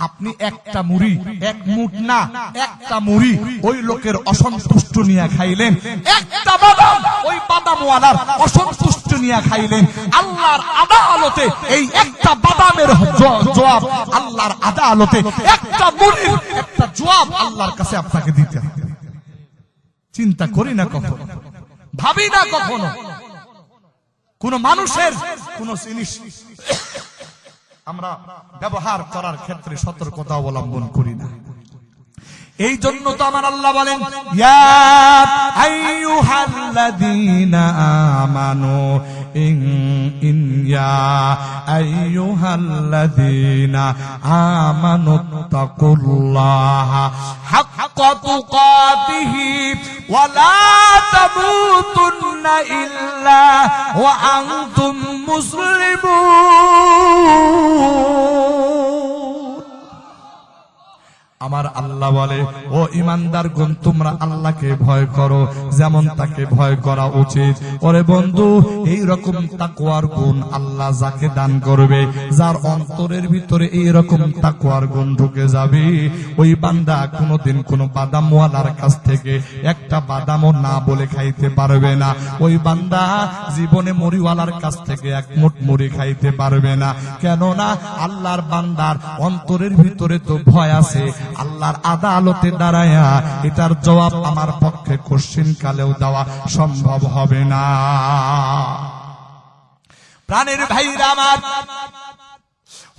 আপনি একটা মুড়ি, এক মুঠ না, একটা মুড়ি ওই লোকের অসন্তুষ্ট নিয়ে খাইলেন, একটা বাদাম ওই বাদামওয়ালার অসন্তুষ্ট নিয়ে খাইলেন। আল্লাহর আদালতে এই একটা বাদামের জবাব, আল্লাহর আদালতে একটা মুড়ির একটা জবাব আল্লাহর কাছে আপনাকে দিতে হবে। চিন্তা করি না কখনো, ভাবি না কখনো, কোন মানুষের কোন জিনিস আমরা ব্যবহার করার ক্ষেত্রে সতর্কতা অবলম্বন করি না। এই জন্য তো আমার আল্লাহ বলেন, ইয়া আইয়ুহাল্লাযীনা আমানু ইয়া আইয়ুহাল্লাযীনা আমানু তাকুল্লাহা হাক্কা তুকাতিহি ওয়া লা তামুতুন্না ইল্লা ওয়া আনতুম মুসলিমুন। আমার আল্লাহ বলে, ও ইমানদারগণ, তোমরা আল্লাহকে ভয় করো যেমন তাকে ভয় করা উচিত। ওরে বন্ধু, এই রকম তাকওয়ার গুণ আল্লাহ যাকে দান করবে, যার অন্তরের ভিতরে এই রকম তাকওয়ার গুণ ঢুকে যাবে, ওই বান্দা কোনোদিন কোনো বাদামওয়ালার কাছ থেকে একটা বাদামও না বলে খাইতে পারবে না। ওই বান্দা জীবনে মুড়িওয়ালার কাছ থেকে এক মুঠ মুড়ি খাইতে পারবে না। কেননা আল্লাহর বান্দার অন্তরের ভিতরে তো ভয় আছে। আল্লাহর আদালতে দাঁড়ায়া এটার জবাব আমার পক্ষে কোশ্চিন কালেও দেওয়া সম্ভব হবে না। প্রাণের ভাইরা আমার,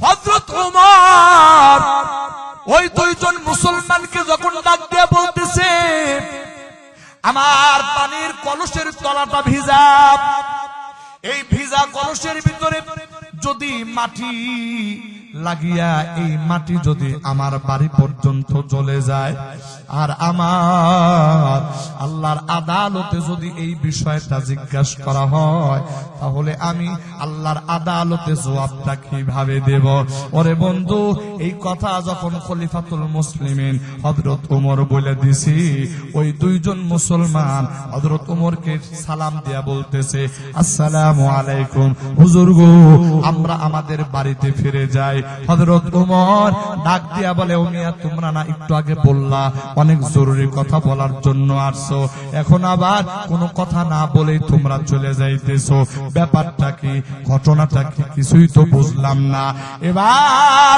হযরত ওমর ওই 2 জন মুসলমানকে যখন ডাক দিয়ে বলতেছে, আমার পানির কলসের তলাটা ভিজা, এই ভিজা কলসের ভিতরে যদি মাটি লাগিয়া এই মাটি যদি আমার বাড়ি পর্যন্ত চলে যায়, আর আমার আল্লাহর আদালতে যদি এই বিষয়টা জিজ্ঞাসা করা হয়, তাহলে আমি আল্লাহর আদালতে জবাবটা কিভাবে দেব? ওরে বন্ধু, এই কথা যখন খলিফাতুল মুসলিমিন হযরত ওমর বলে দিছি, ওই 2 জন মুসলমান হযরত ওমরকে সালাম দিয়া বলতেছে, আসসালামু আলাইকুম হুজুর গো, আমরা আমাদের বাড়িতে ফিরে যাই। হযরত ওমর ডাক দিয়া বলে, ও মিয়া, তোমরা না একটু আগে বললা অনেক জরুরি কথা বলার জন্য আসছো, এখন আবার কোনো কথা না বলেই তোমরা চলে যাইতেছো, ব্যাপারটা কি, ঘটনাটা কি, কিছুই তো বুঝলাম না। এবার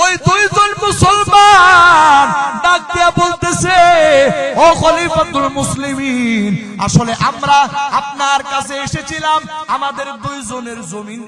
ওই 2 জন মুসলমান ডাক দিয়া বলতেছে, ও খলিফাতুল মুসলিমিন, আসলে আমরা আপনার কাছে এসেছিলাম, আমাদের 2 জনের জমিন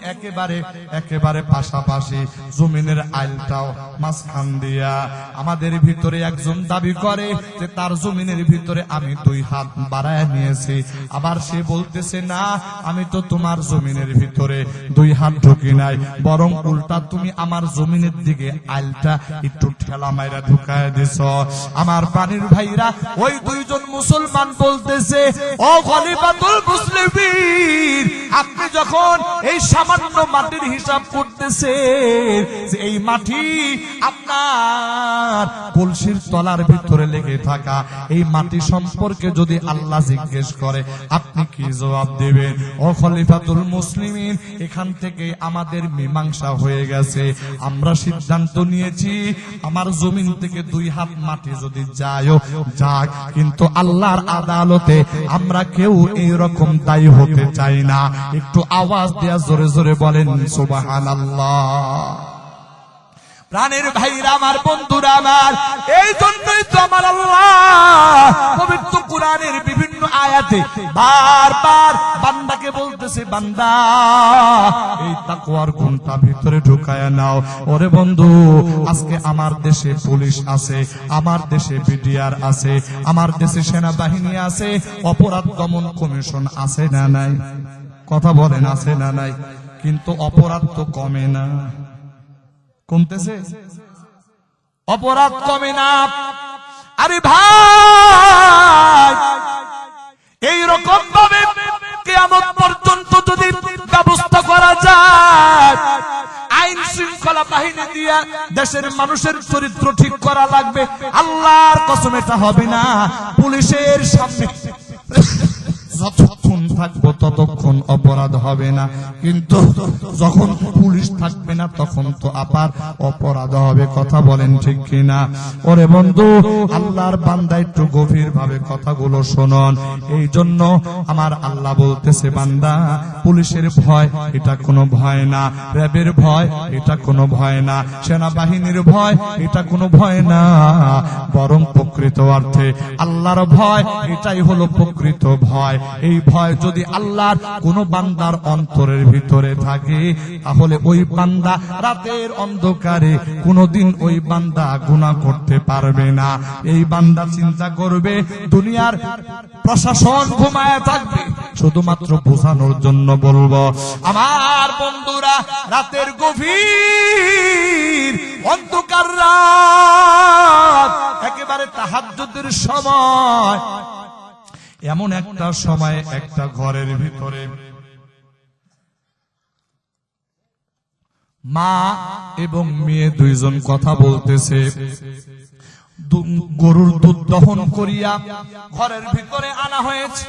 একেবারে পাশাপাশি, জমিনের আইলটাও মাঝখান দিয়া। আমাদের ভিতরে একজন দাবি করে যে তার জমিনের ভিতরে আমি 2 হাত বাড়ায় নিয়েছি, আবার সে বলতেছে, না, আমি তো তোমার জমিনের ভিতরে 2 হাত ঢুকি নাই, বরং উল্টা তুমি আমার জমিনের দিকে আইলটা একটু ঠেলা মাইরা ঢুকায় দিছ। আমার পানির ভাইরা, ওই 2 জন মুসলমান বলতেছে, ও খলিফাতুল মুসলিমিন, আপনি যখন এই সামান্য মাটির হিসাব করতেছেন যে এই মাটি আপনার কলসির তলার ভিতরে লেগে থাকা, এই মাটি সম্পর্কে যদি আল্লাহ জিজ্ঞেস করে আপনি কি জবাব দেবেন? ও খলিফাতুল মুসলিমিন, এখান থেকে আমাদের মীমাংসা হয়ে গেছে। আমরা সিদ্ধান্ত নিয়েছি আমার জমিন থেকে 2 হাত মাটি যদি যায়ও যাক, কিন্তু আল্লাহর আদালতে আমরা কেউ এই রকম দায়ী হতে চাই না। একটু আওয়াজ দিয়া জোরে জোরে বলেন সুবহানাল্লাহ। প্রাণের ভাইরা আমার, বন্ধুরা আমার, এই জন্যই তো আমার আল্লাহ পবিত্র কোরআনের বিভিন্ন আয়াতে বারবার বান্দাকে বলতেছে, বান্দা এই তাকওয়ার গুণটা ভিতরে ঢুকায়া নাও। ওরে বন্ধু, আজকে আমার দেশে পুলিশ আছে, আমার দেশে বিডিআর আছে, আমার দেশে সেনাবাহিনী আছে, অপরাধ দমন কমিশন আছে না নাই? কথা বলেন আছে না নাই? কিন্তু অপরাধ তো কমে না, কমতেছে, অপরাধ কমে না। আরে ভাই, এইরকম ভাবে কিয়ামত পর্যন্ত যদি ব্যবস্থা করা যায়, আইন শৃঙ্খলা বাহিনী দিয়া দেশের মানুষের চরিত্র ঠিক করা লাগবে, আল্লাহর কসম এটা হবে না। পুলিশের সামনে যতক্ষণ থাকবো ততক্ষণ অপরাধ হবে না, কিন্তু যখন পুলিশ থাকবে না তখন তো আবার অপরাধ হবে। কথা বলেন ঠিক কিনা? ওরে বন্ধু, আল্লাহর বান্দা একটু গভীর ভাবে কথাগুলো শুনুন। এই জন্য আমার আল্লাহ বলতেছে, বান্দা পুলিশের ভয় এটা কোনো ভয় না, র্যাবের ভয় এটা কোনো ভয় না, সেনাবাহিনীর ভয় এটা কোনো ভয় না, বরং প্রকৃত অর্থে আল্লাহর ভয় এটাই হলো প্রকৃত ভয়। এই ভয় যদি আল্লাহর কোন বান্দার অন্তরের ভিতরে থাকে, তাহলে ওই বান্দা রাতের অন্ধকারে কোনদিন ওই বান্দা গুনাহ করতে পারবে না। এই বান্দা চিন্তা করবে দুনিয়ার প্রশাসন ঘুমায় থাকবে, শুধুমাত্র বোঝানোর জন্য বলবো আমার বন্ধুরা, রাতের গভীর অন্ধকার রাত, একেবারে তাহাজ্জুদের সময়, এমন একটা সময় একটা ঘরের ভিতরে মা এবং মেয়ে দুইজন কথা বলতেছে। গরুর দুধ দহন করিয়া ঘরের ভিতরে আনা হয়েছে।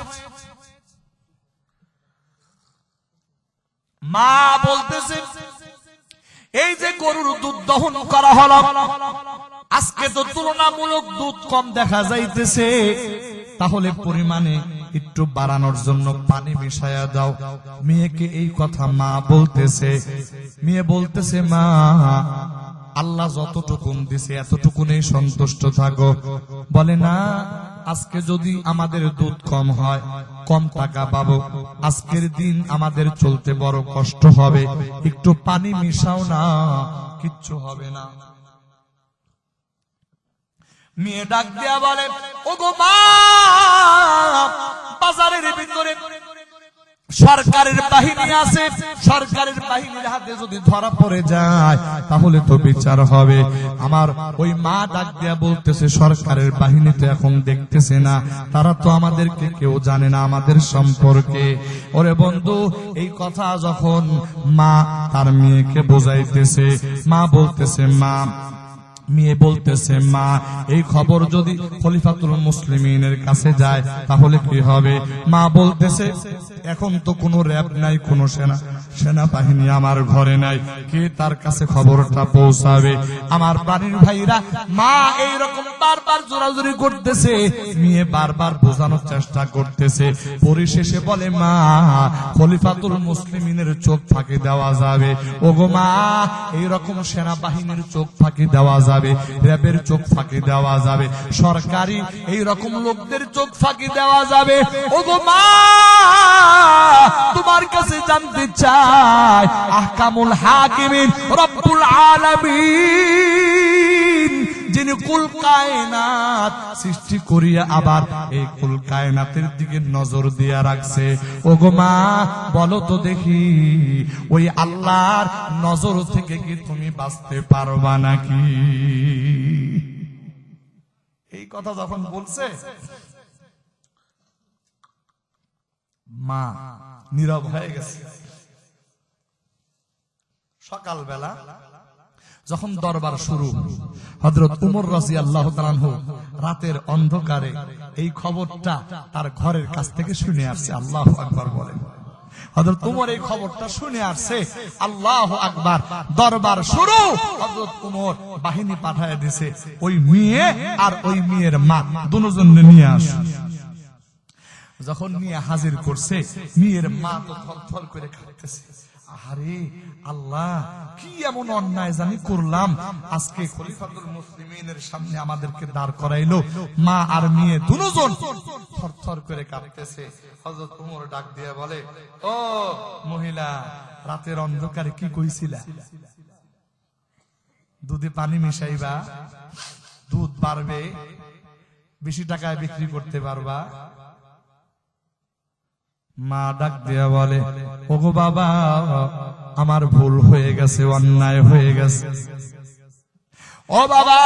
মা বলতেছে, এই যে গরুর দুধ দহন করা হলো, আজকে তো তুলনামূলক দুধ কম দেখা যাইতেছে, তাহলে পরিমাণে একটু বাড়ানোর জন্য পানি মিশায়া দাও। মেয়েকে এই কথা মা বলতেছে। মেয়ে বলতেছে, মা আল্লাহ যতটুকুন দিছে এতটুকুনেই সন্তুষ্ট থাকো। বলে না, আজকে যদি আমাদের দুধ কম হয়, কম টাকা পাবো, আজকের দিন আমাদের চলতে বড় কষ্ট হবে, একটু পানি মিশাও না, কিচ্ছু হবে না। মেয়ে ডাক দিয়া বলে, ওগো মা, বাজারের ভিতরে সরকারের বাহিনী আছে, সরকারের বাহিনীর হাতে যদি ধরা পড়ে যায় তাহলে তো বিচার হবে। আমার ওই মা ডাক দিয়া বলতেছে, সরকারের বাহিনী তো এখন দেখতেছে না, তারা তো আমাদেরকে কেউ জানে না আমাদের সম্পর্কে। ওরে বন্ধু, এই কথা যখন মা তার মেয়েকে বোঝাইতেছে, মা বলতেছে, মা মেয়ে বলতেছে, মা এই খবর যদি খলিফাতুল মুসলিমিনের কাছে যায় তাহলে কি হবে? মা বলতেছে, এখন তো কোনো র‍্যাব নাই, কোনো সেনাবাহিনী আমার ঘরে নাই, কে তার কাছে খবরটা পৌঁছাবে? আমার বাড়ির ভাইরা, মা এইরকম বারবার জোরাজুরি করতেছে, মেয়ে বারবার বোঝানোর চেষ্টা করতেছে। পরিশেষে বলে, মা খলিফাতুল মুসলিমিনের চোখ ফাঁকি দেওয়া যাবে। ওগো মা, এইরকম সেনাবাহিনীর চোখ ফাঁকি দেওয়া যাবে, র‍্যাবের চোখ ফাঁকি দেওয়া যাবে, সরকারি এই রকম লোকদের চোখ ফাঁকি দেওয়া যাবে। ওগো মা, তোমার কাছে জানতে চাই, আহকামুল হাকিমিন রব্বুল আলামিন, যিনি কুল কায়নাত সৃষ্টি করিয়া আবার এই কুল কায়নাতের দিকে নজর দিয়া রাখছে, ওগো মা বলো তো দেখি, ওই আল্লাহর নজর থেকে কি তুমি বাঁচতে পারবা নাকি? এই কথা যখন বলছে, মা নীরব হয়ে গেছে। সকালবেলা যখন দরবার শুরু, হযরত উমর রাদিয়াল্লাহু তাআলা আনহু রাতের অন্ধকারে এই খবরটা তার ঘরের কাছ থেকে শুনে আসছে। আল্লাহু আকবার বলেন। হযরত উমর এই খবরটা শুনে আসছে। আল্লাহু আকবার। দরবার শুরু। হযরত উমর বাহিনী পাঠায় দিয়েছে, ওই মেয়ে আর ওই মেয়ের মা দুজনকে নিয়ে আসে। যখন নিয়ে হাজির করছে, মেয়ের মা তো থরথর করে কাঁপতেছে। আরে আল্লাহ, কি এমন অন্যায় জানি করলাম, আজকে খলিফাতুল মুসলিমিনের সামনে আমাদেরকে দাঁড় করাইলো। মা আর মেয়ে দুজন থরথর করে কাঁপতেছে। হযরত ওমর ডাক দিয়ে বলে, ও মহিলা, রাতের অন্ধকারে কি কইছিলা? দুধে পানি মিশাইবা, দুধ বাড়বে, বেশি টাকায় বিক্রি করতে পারবা। মা ডাক দিয়া বলে, ওগো বাবা, আমার ভুল হয়ে গেছে, অন্যায় হয়ে গেছে। ও বাবা,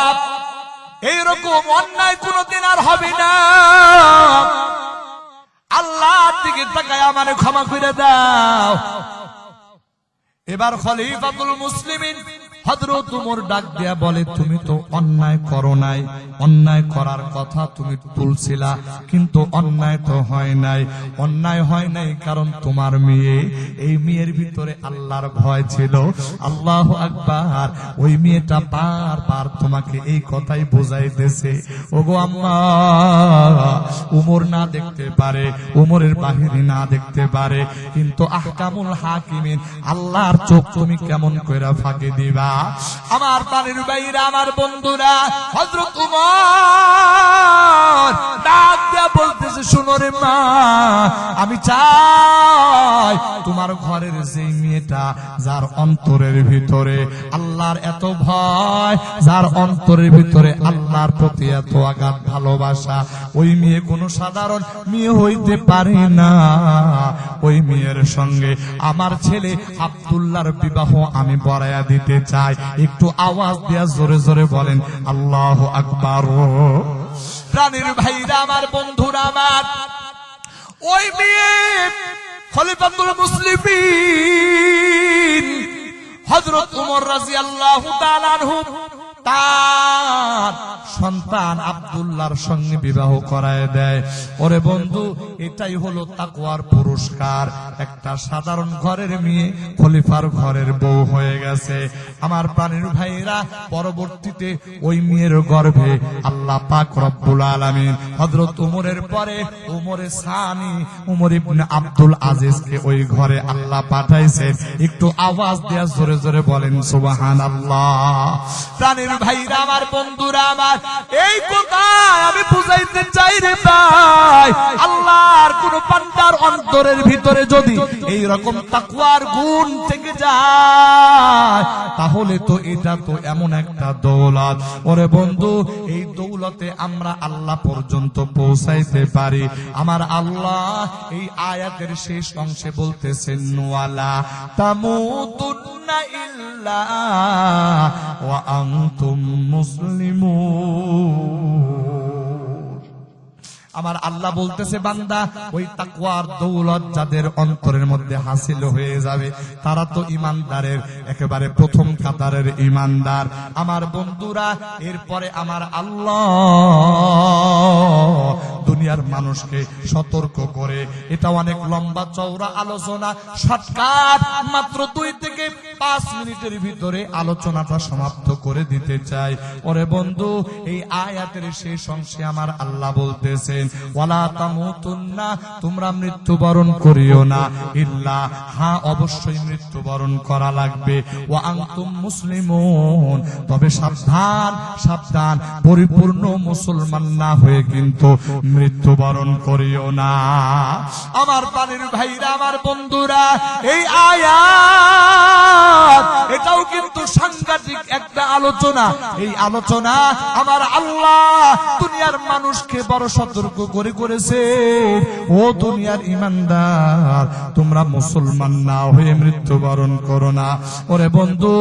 এইরকম অন্যায় কোনদিন আর হবে না। আল্লাহর দিকে তাকায় আমারে ক্ষমা করে দাও। এবার খলিফাতুল মুসলিমিন হযরত উমর ডাক দিয়া বলে, তুমি তো অন্যায় করো নাই, অন্যায় করার কথা তুমি তুলছিলা, কিন্তু অন্যায় তো হয় নাই। অন্যায় হয় নাই কারণ তোমার মেয়ে, এই মেয়ের ভিতরে আল্লাহর ভয় ছিল। আল্লাহু আকবার। ওই মেয়েটা বারবার তোমাকে এই কথাই বোঝাইতেছে। ওগো আম্মা, উমর না দেখতে পারে, উমরের বাহিনী না দেখতে পারে, কিন্তু আহকামুল হাকিমিন আল্লাহর চোখ তুমি কেমন কইরা ফাঁকি দিবা? আমার প্রাণের ভাইরা, আমার বন্ধুরা, হযরত উমর ডাক দিয়া বলতেছে, শুনো রে মা, আমি চাই তোমার ঘরের যে মেয়েটা, যার অন্তরের ভিতরে আল্লাহর এত ভয়, যার অন্তরের ভিতরে আল্লাহর প্রতি এত আগাধ ভালোবাসা, ওই মেয়ে কোনো সাধারণ মেয়ে হইতে পারে না। ওই মেয়ের সঙ্গে আমার ছেলে আব্দুল্লাহর বিবাহ আমি বরায়া দিতে চাই। একটু আওয়াজ দিয়া জোরে জোরে বলেন আল্লাহু আকবার। প্রাণের ভাইরা, আমার বন্ধুরা, আমার ওই মেয়ে খলিফাতুল মুসলিমিন হযরত উমর রাদিয়াল্লাহু তাআলা আনহু তার সন্তান আব্দুল্লাহর সঙ্গে বিবাহ করায় দেয়। ওরে বন্ধু, এটাই হলো তাকওয়ার পুরস্কার। একটা সাধারণ ঘরের মেয়ে খলিফার ঘরের বউ হয়ে গেছে। আমার প্রাণের ভাইরা, পরবর্তীতে ওই মেয়ের গর্ভে আল্লাহ পাক রব্বুল আলামিন হযরত উমরের পরে উমরে সানি, উমর ইবনে আব্দুল আজিজকে ওই ঘরে আল্লাহ পাঠাইছেন। একটু আওয়াজ দেয়া জোরে জোরে বলেন সুবহানাল্লাহ। প্রাণের ভাইরা, আমার বন্ধুরা, আমার এই কথা আমি বুঝাইতে চাই রে ভাই, আল্লাহর কোন বান্দার অন্তরের ভিতরে যদি এই রকম তাকওয়ার গুণ থেকে যায়, তাহলে তো এটা তো এমন একটা দৌলত। ওরে বন্ধু, এই দৌলতে আমরা আল্লাহ পর্যন্ত পৌঁছাইতে পারি। আমার আল্লাহ এই আয়াতের শেষ অংশে বলতেছেন, ওয়ালা তামুতুন্না ইল্লা ওয়া আনতুম মুসলিমুন। আমার আল্লাহ বলতেছে, বান্দা, ওই তাকওয়ার দৌলত যাদের অন্তরের মধ্যে হাসিল হয়ে যাবে, তারা তো ইমানদারের একেবারে প্রথম কাতারের ইমানদার। আমার বন্ধুরা, এরপরে আমার আল্লাহ দুনিয়ার মানুষকে সতর্ক করে, এটা অনেক লম্বা চওড়া আলোচনা, শর্টকাট মাত্র 2 থেকে 5 মিনিটের ভিতরে আলোচনাটা সমাপ্ত করে দিতে চাই। ওরে বন্ধু, এই আয়াতের শেষ অংশে আমার আল্লাহ বলতেছেন, ওয়ালা তামুতুন্না, তোমরা মৃত্যুবরণ করিও না, ইল্লা, হ্যাঁ অবশ্যই মৃত্যুবরণ করা লাগবে, ওয়া আনতুম মুসলিমুন, তবে সাবধান সাবধান, পরিপূর্ণ মুসলমান না হয়ে কিন্তু মৃত্যুবরণ করিও না। আমার প্রাণের ভাইরা, আমার বন্ধুরা, এই আয়াত এটাও কিন্তু সাংঘাতিক সাংঘাতিক একটা আলোচনা। এই আলোচনা আমার আল্লাহ দুনিয়ার মানুষকে বড় সতর্ক করে করেছে, ও দুনিয়ার ইমানদার, তোমরা মুসলমান না হয়ে মৃত্যুবরণ করো না। ওরে বন্ধু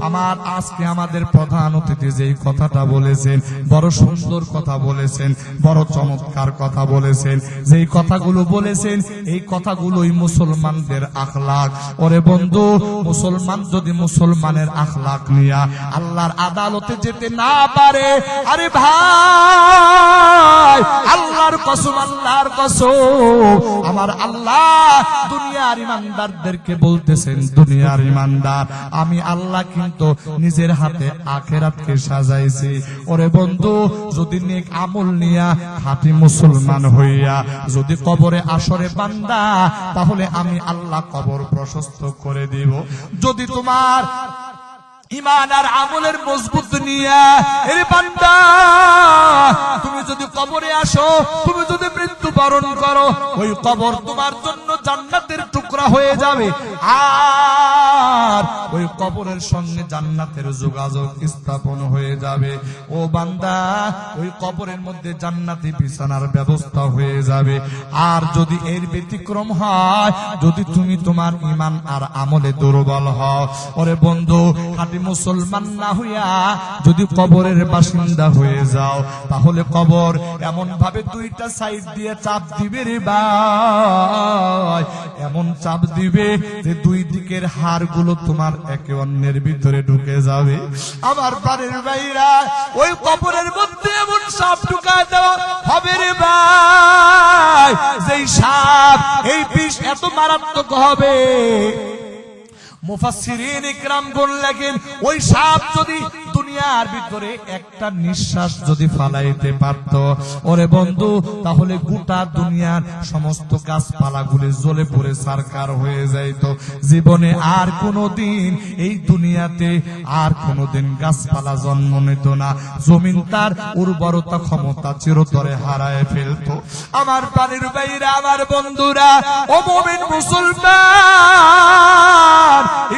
আমার, আজকে আমাদের প্রধান অতিথি যেই কথাটা বলেছেন, বড় সুন্দর কথা বলেছেন, বড় চমৎকার কথা বলেছেন। যেই কথাগুলো বলেছেন এই কথাগুলোই মুসলমানদের আখলাক। ওরে বন্ধু, মুসলমান যদি মুসলমানের আখলাক নিয়ে আল্লাহর আদালতে যেতে না পারে, আরে ভাই আল্লাহর কসম, আল্লাহর কসম, আমার আল্লাহ দুনিয়ার ইমানদারদেরকে বলতেছেন, দুনিয়ার ইমানদার, আমি আল্লাহ কিন্তু নিজের হাতে আখিরাতকে সাজাইছি। ওরে বন্ধু, যদি নেক আমল নিয়া খাঁটি মুসলমান হইয়া যদি কবরে আসরে বান্দা, তাহলে আমি আল্লাহ কবর প্রশস্ত করে দিব। যদি তোমার ইমান আর আমলের মজবুত নিয়া এর বান্দা তুমি যদি কবরে আসো, তুমি যদি মৃত্যু বরণ করো, ওই কবর তোমার জন্য জান্নাতের টুকরা হয়ে যাবে, আর ওই কবরের সঙ্গে জান্নাতের যোগাযোগ স্থাপন হয়ে যাবে। ও বান্দা, ওই কবরের মধ্যে জান্নাতি বিছানার ব্যবস্থা হয়ে যাবে। আর যদি এর ব্যতিক্রম হয়, যদি তুমি তোমার ইমান আর আমলে দুর্বল হও, ওরে বন্ধু খাঁটি মুসলমান না হইয়া যদি কবরের বাসিন্দা হয়ে যাও, তাহলে কবর এমন ভাবে দুইটা সাইড দিয়ে চাপ দিবে রে ভাই, এমন চাপ দিবে যে দুই দিকের হাড়গুলো তোমার একে অন্যের ভিতরে ঢুকে যাবে। আমার বাড়ির ভাইরা, ওই কবরের মধ্যে এমন সাপ ঢুকায় দেওয়া হবে রে ভাই, যেই সাপ, এই বিষ এত মারাত্মক হবে, মুফাসসিরিন ইকরামগণ লেখেন, ওই সাপ যদি দুনিয়ার ভিতরে একটা নিঃশ্বাস যদি ফালাইতে পারত, ওরে বন্ধু, তাহলে গোটা দুনিয়ার সমস্ত গাছপালাগুলি জ্বলে পড়ে ছারখার হয়ে যাইত। জীবনে আর কোনোদিন এই দুনিয়াতে আর কোনোদিন গাছপালা জন্ম নিত না, জমিন তার উর্বরতা ক্ষমতা চিরতরে হারায় ফেলত। আমার প্রাণের ভাইরা, আমার বন্ধুরা, ও মুমিন মুসলমান,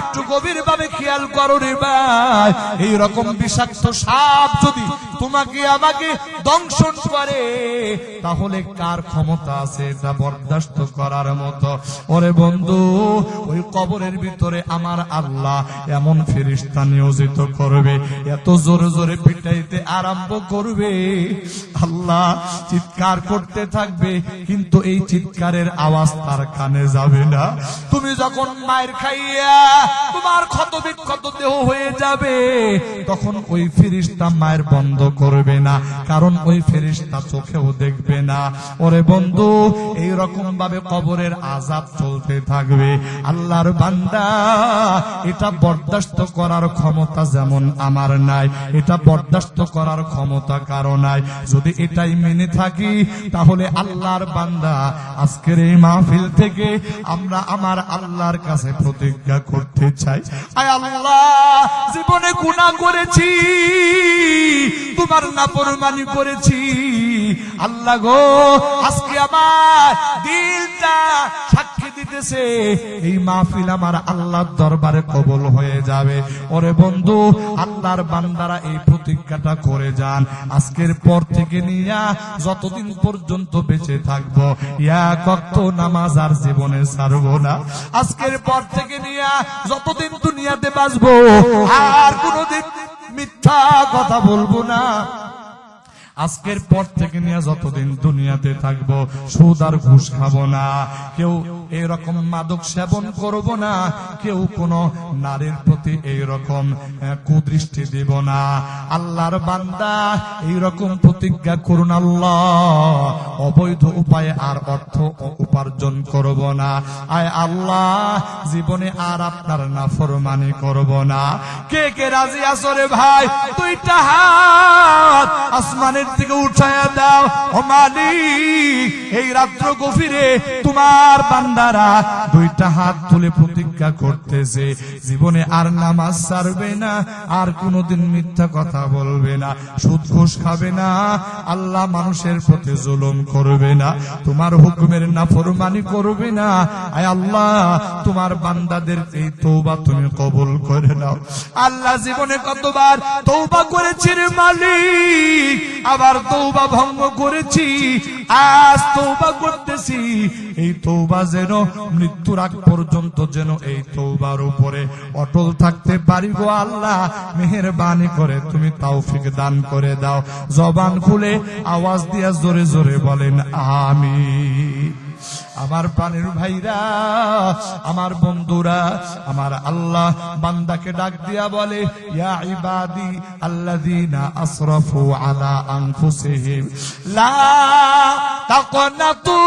একটু গভীর ভাবে খেয়াল করো রে ভাই, এইরকম বিষাক্ত সাপ যদি তোমাকে আমাকে দংশন করে, তাহলে কার ক্ষমতা আছে এটা বরদাস্ত করার মতো? ওরে বন্ধু, ওই কবরের ভিতরে আমার আল্লাহ এমন ফেরেশতা নিয়োজিত করবে, এত জোরে জোরে পিটাইতে আরম্ভ করবে, আল্লাহ চিৎকার করতে থাকবে, কিন্তু এই চিৎকারের আওয়াজ তার কানে যাবে না। তুমি যখন মায়ের খাইয়া তোমার ক্ষত বিক্ষত দেহ হয়ে যাবে, তখন ওই ফেরেশতা মায়ের বন্ধ করবে না, কারণ ওই ফেরেশতা চোখেও দেখবে না। ওরে বন্ধু, এই রকম ভাবে কবরের আযাব চলতে থাকবে। আল্লাহর বান্দা, এটা বরদাস্ত করার ক্ষমতা যেমন আমার নাই, এটা বরদাস্ত করার ক্ষমতা কারো নাই। যদি এটাই মেনে থাকি, তাহলে আল্লাহর বান্দা, আজকের এই মাহফিল থেকে আমরা আমার আল্লাহর কাছে প্রতিজ্ঞা করতে চাই, আয় আল্লাহ, জীবনে গুনাহ করেছি, তোমার নাফরমানি করেছি, আল্লাহ গো, আজকে আমার দিলটা সাক্ষী দিতেছে এই মাহফিল আমার আল্লাহর দরবারে কবুল হয়ে যাবে। ওরে বন্ধু, আল্লাহর বান্দারা এই প্রতিজ্ঞাটা করে যান, আজকের পর থেকে নিয়া যতদিন পর্যন্ত বেঁচে থাকবো, এক ওয়াক্ত নামাজ আর জীবনে ছাড়বো না। আজকের পর থেকে নিয়া যতদিন দুনিয়াতে বাঁচবো, আর কোনোদিন মিথ্যা কথা বলবো না। আজকের পর থেকে নিয়ে যতদিন দুনিয়াতে থাকবো, সুদ আর ঘুষ খাবো না, কেউ এইরকম মাদক সেবন করব না, কেউ কোন নারীর প্রতি এইরকম কুদৃষ্টি দিব না। আল্লাহর বান্দা, এইরকম প্রতিজ্ঞা করুন, আল্লাহ, অবৈধ উপায়ে আর অর্থ উপার্জন করব না, আয় আল্লাহ, জীবনে আর আপনার নাফরমানি করব না। কে কে রাজি আছো রে ভাই? দুইটা হাত আসমানের থেকে উঠায়া দাও। ও মালিক, এই রাত্র গভীরে তোমার বান্দারা দুইটা হাত তুলে প্রতিজ্ঞা করতেছে জীবনে আর নামাজ ছাড়বে না, আর কোনোদিন মিথ্যা কথা বলবে না, সুদ ঘুষ খাবে না, আল্লাহ মানুষের প্রতি জুলুম করবে না, তোমার হুকুমের নাফরমানি করবে না। আয় আল্লাহ, তোমার বান্দাদের এই তওবা তুমি কবুল করে নাও। আল্লাহ জীবনে কতবার তওবা করেছি রে মালিক, আবার তওবা ভঙ্গ করেছি, আজ তওবা করতেছি। এই তওবা যেন মৃত্যুর আগ পর্যন্ত যেন এই তওবার উপরে অটল থাকতে পারি গো আল্লাহ, মেহেরবানি করে তুমি তৌফিক দান করে দাও। জবান খুলে আওয়াজ দিয়া জোরে জোরে বলেন আমিন। আমার প্রাণের ভাইরা, আমার বন্ধুরা, আমার আল্লাহ বান্দাকে ডাক দিয়া বলে ইয়া ইবাদি আল্লাযীনা আসরাফু আলা আনফুসিহিম লা তাকনাতু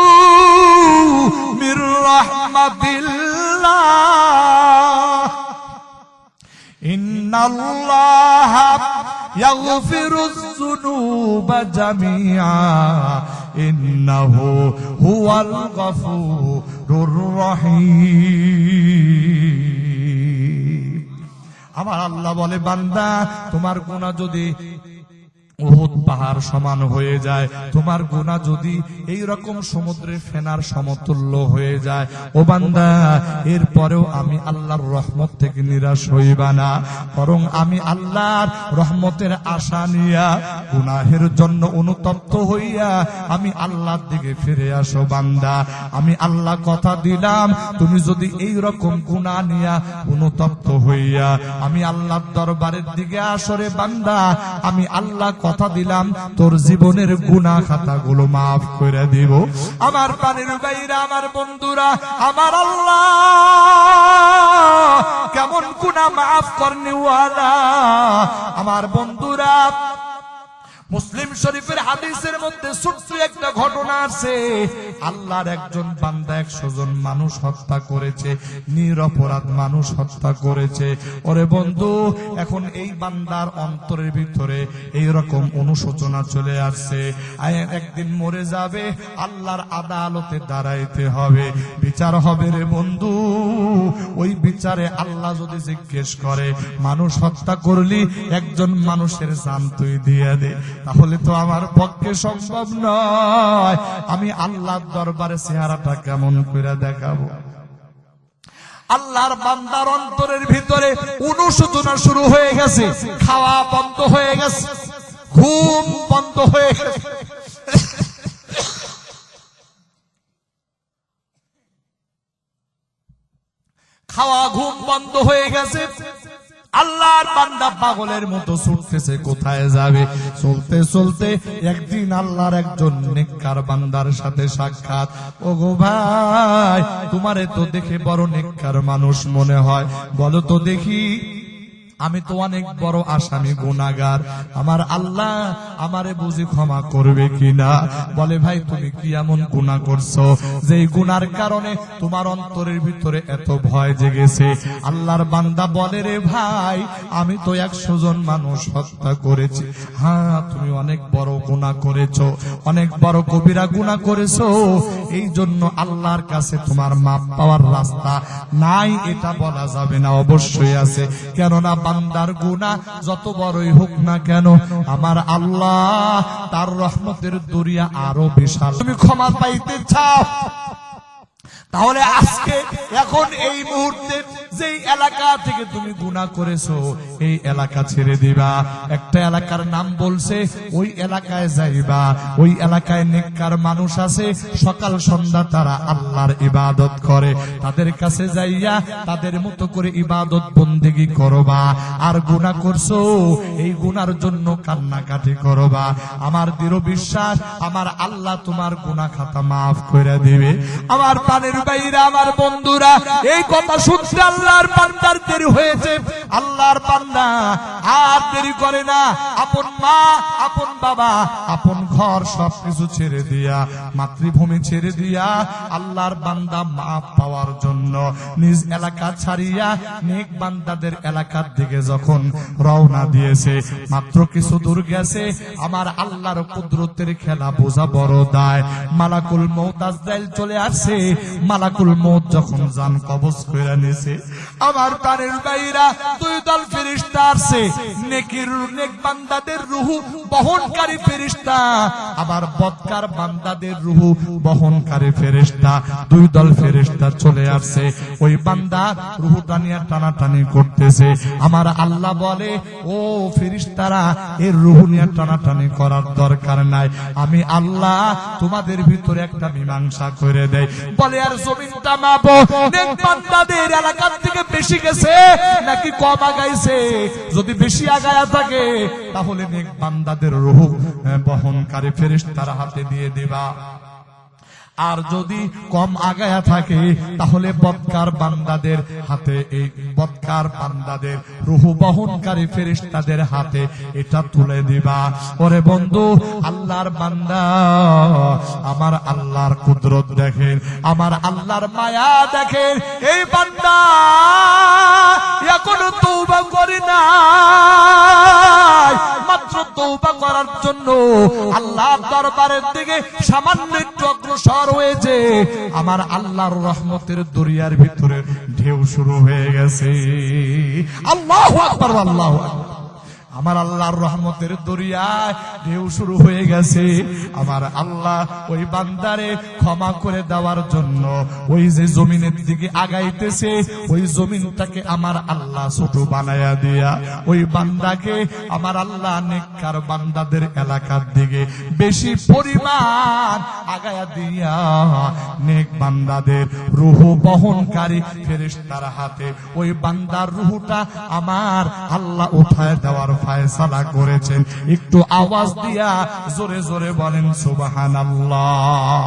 মির রাহমাতিল্লাহ ইন্নাল্লাহা ইয়াগফিরুয যুনুবা জামিআ ইন্নাহু হুয়াল গফুরুর রহিম। আমার আল্লাহ বলে বান্দা, তোমার গুনাহ যদি উহুদ পাহাড় সমান হয়ে যায়, তোমার গুনাহ যদি এই রকম সমুদ্রের ফেনার সমতুল্য হয়ে যায়, ও বান্দা, এরপরেও আমি আল্লাহর রহমত থেকে নিরাশ হইবা না, বরং আমি আল্লাহর রহমতের আশা নিয়া গুনাহের জন্য অনুতপ্ত হইয়া আমি আল্লাহর দিকে ফিরে আসো বান্দা। আমি আল্লাহ কথা দিলাম, তুমি যদি এই রকম গুনাহ নিয়া অনুতপ্ত হইয়া আমি আল্লাহর দরবারের দিকে আসো রে বান্দা, আমি আল্লাহ কথা দিলাম তোর জীবনের গুনাহ খাতাগুলো মাফ করে দিব। আমার প্রাণের ভাইরা, আমার বন্ধুরা, আমার আল্লাহ কেমন গুনাহ মাফ করনেওয়ালা। আমার বন্ধুরা, মুসলিম শরীফের হাদিসের মধ্যে ছোট্ট একটা ঘটনা আছে। আল্লাহর একজন বান্দা 100 জন মানুষ হত্যা করেছে, নিরপরাধ মানুষ হত্যা করেছে। ওরে বন্ধু, এখন এই বান্দার অন্তরের ভিতরে এই রকম অনুশোচনা চলে আসছে, একদিন মরে যাবে, আল্লাহর আদালতে দাঁড়াইতে হবে, বিচার হবে রে বন্ধু। ওই বিচারে আল্লাহ যদি জিজ্ঞেস করে মানুষ হত্যা করলি, একজন মানুষের জান তুই দিয়ে দে, তাহলে তো আমার পক্ষে সম্ভব নয়। আমি আল্লাহর দরবারে চেহারাটা কেমন করে দেখাবো? আল্লাহর বান্দার অন্তরের ভিতরে অনুশোচনা শুরু হয়ে গেছে, খাওয়া বন্ধ হয়ে গেছে, ঘুম বন্ধ হয়ে গেছে, খাওয়া ঘুম বন্ধ হয়ে গেছে। আল্লাহর বান্দা পাগলের মতো ছুটতেছে, কোথায় যাবে? চলতে চলতে একদিন আল্লাহর একজন নেককার বান্দার সাথে সাক্ষাৎ। ওগো ভাই, তোমারে তো দেখে বড় নেককার মানুষ মনে হয়, বলো তো দেখি, আমি তো অনেক বড় আসামি, গুনাহগার, আমার আল্লাহ আমারে বুঝি ক্ষমা করবে কিনা? বলে ভাই, তুমি কি এমন গুনাহ করছো যে গুনার কারণে তোমার অন্তরের ভিতরে এত ভয় জেগেছে? আল্লাহর বান্দা বলে, রে ভাই, আমি তো 100 জন মানুষ হত্যা করেছি। হ্যাঁ, তুমি অনেক বড় গুনাহ করেছো, অনেক বড় কবিরা গুনাহ করেছো, এই জন্য আল্লাহর কাছে তোমার মাপ পাওয়ার রাস্তা নাই এটা বলা যাবে না, অবশ্যই আছে। কেননা বান্দার গুনাহ যত বড়ই হোক না কেন, আমার আল্লাহ তার রহমতের দরিয়া আরো বিশাল। তুমি ক্ষমা পাইতে চাও, তাহলে আজকে এখন এই মুহূর্তে যেই এলাকা থেকে তুমি গুনাহ করেছো, এই এলাকা ছেড়ে দিবা। একটা এলাকার নাম বলছে, ওই এলাকায় যাইবা। ওই এলাকায় নেককার মানুষ আছে, সকাল সন্ধ্যা তারা আল্লাহর ইবাদত করে। তাদের কাছে যাইয়া তাদের মতো করে ইবাদত বন্দেগী করবা। আর গুনাহ করছো, এই গুনার জন্য কান্নাকাটি করবা। আমার দৃঢ় বিশ্বাস, আমার আল্লাহ তোমার গুনাহ খাতা মাফ করে দিবে। আমার প্রাণের ভাইরা, আমার বন্ধুরা, এই কথা শুনতে আল্লাহর বান্দার দেরি হয়েছে। আল্লাহর বান্দা আর দেরি করে না, আপন মা, আপন বাবা, আপন ঘর সবকিছু ছেড়ে দিয়া, মাতৃভূমি ছেড়ে দিয়া আল্লাহর বান্দা মাফ পাওয়ার জন্য নিজ এলাকা ছাড়িয়া নেক বান্দাদের এলাকার দিকে যখন রওনা দিয়েছে, মাত্র কিছু দূর গেছে, আমার আল্লাহর কুদরতের খেলা বোঝা বড় দায়। মালাকুল মউত আজরাইল চলে আসছে। মালাকুল মউত যখন জান কবজ করে নিছে, আমার প্রাণের ভাইরা দুই দল ফেরেশতা আসছে, নেক বান্দাদের রূহ বহনকারী ফেরেশতা, আবার বদকার বান্দাদের রূহ বহনকারী ফেরেশতা। দুই দল ফেরেশতা চলে আসছে, ওই বান্দা রূহটা নিয়ে টানাটানি করতেছে। আমার আল্লাহ বলে, ও ফেরেশতারা, এর রূহ নিয়ে টানাটানি করার দরকার নাই, আমি আল্লাহ তোমাদের ভিতরে একটা মীমাংসা করে দেয়। বলে, আর জমিনটা মাপো, নেক বান্দাদের এলাকার থেকে বেশি গেছে নাকি কম আগাইছে? যদি বেশি আগায়া থাকে তাহলে নেক বান্দাদের রূহ বহনকারী ফেরেশতার হাতে দিয়ে দিবা, আর যদি কম আগায়া থাকে তাহলে বদকার বান্দাদের হাতে, এই বদকার বান্দাদের রূহ বহনকারী ফেরেশতাদের হাতে এটা তুলে দিবা। ওরে বন্ধু, আল্লাহর বান্দা, আমার আল্লাহর কুদরত দেখেন, আমার আল্লাহর মায়া দেখেন। এই বান্দা এখনো তওবা করে না, মাত্র তওবা করার জন্য আল্লাহর দরবারের দিকে সামান্য একটু অগ্রসর হয়েছে, আমার আল্লাহর রহমতের দরিয়ার ভিতরে ঢেউ শুরু হয়ে গেছে। আল্লাহু আকবার, আল্লাহু আকবার। আমার আল্লাহর রহমতের দরিয়ায় ঢেউ শুরু হয়ে গেছে। আমার আল্লাহ ওই বান্দারে ক্ষমা করে দেওয়ার জন্য ওই যে জমিনের দিকে আগাইতেছে, ওই জমিনটাকে আমার আল্লাহ ছোট বানায়া দিয়া ওই বান্দাকে আমার আল্লাহ নেককার বান্দাদের এলাকার দিকে বেশি পরিমাণ আগায়া দিয়া নেক বান্দাদের রূহ বহনকারী ফেরেশতার হাতে ওই বান্দার রূহটা আমার আল্লাহ উঠায় দেওয়ার ফায়সালা করেছেন। একটু আওয়াজ দিয়া জোরে জোরে বলেন সুবহানাল্লাহ।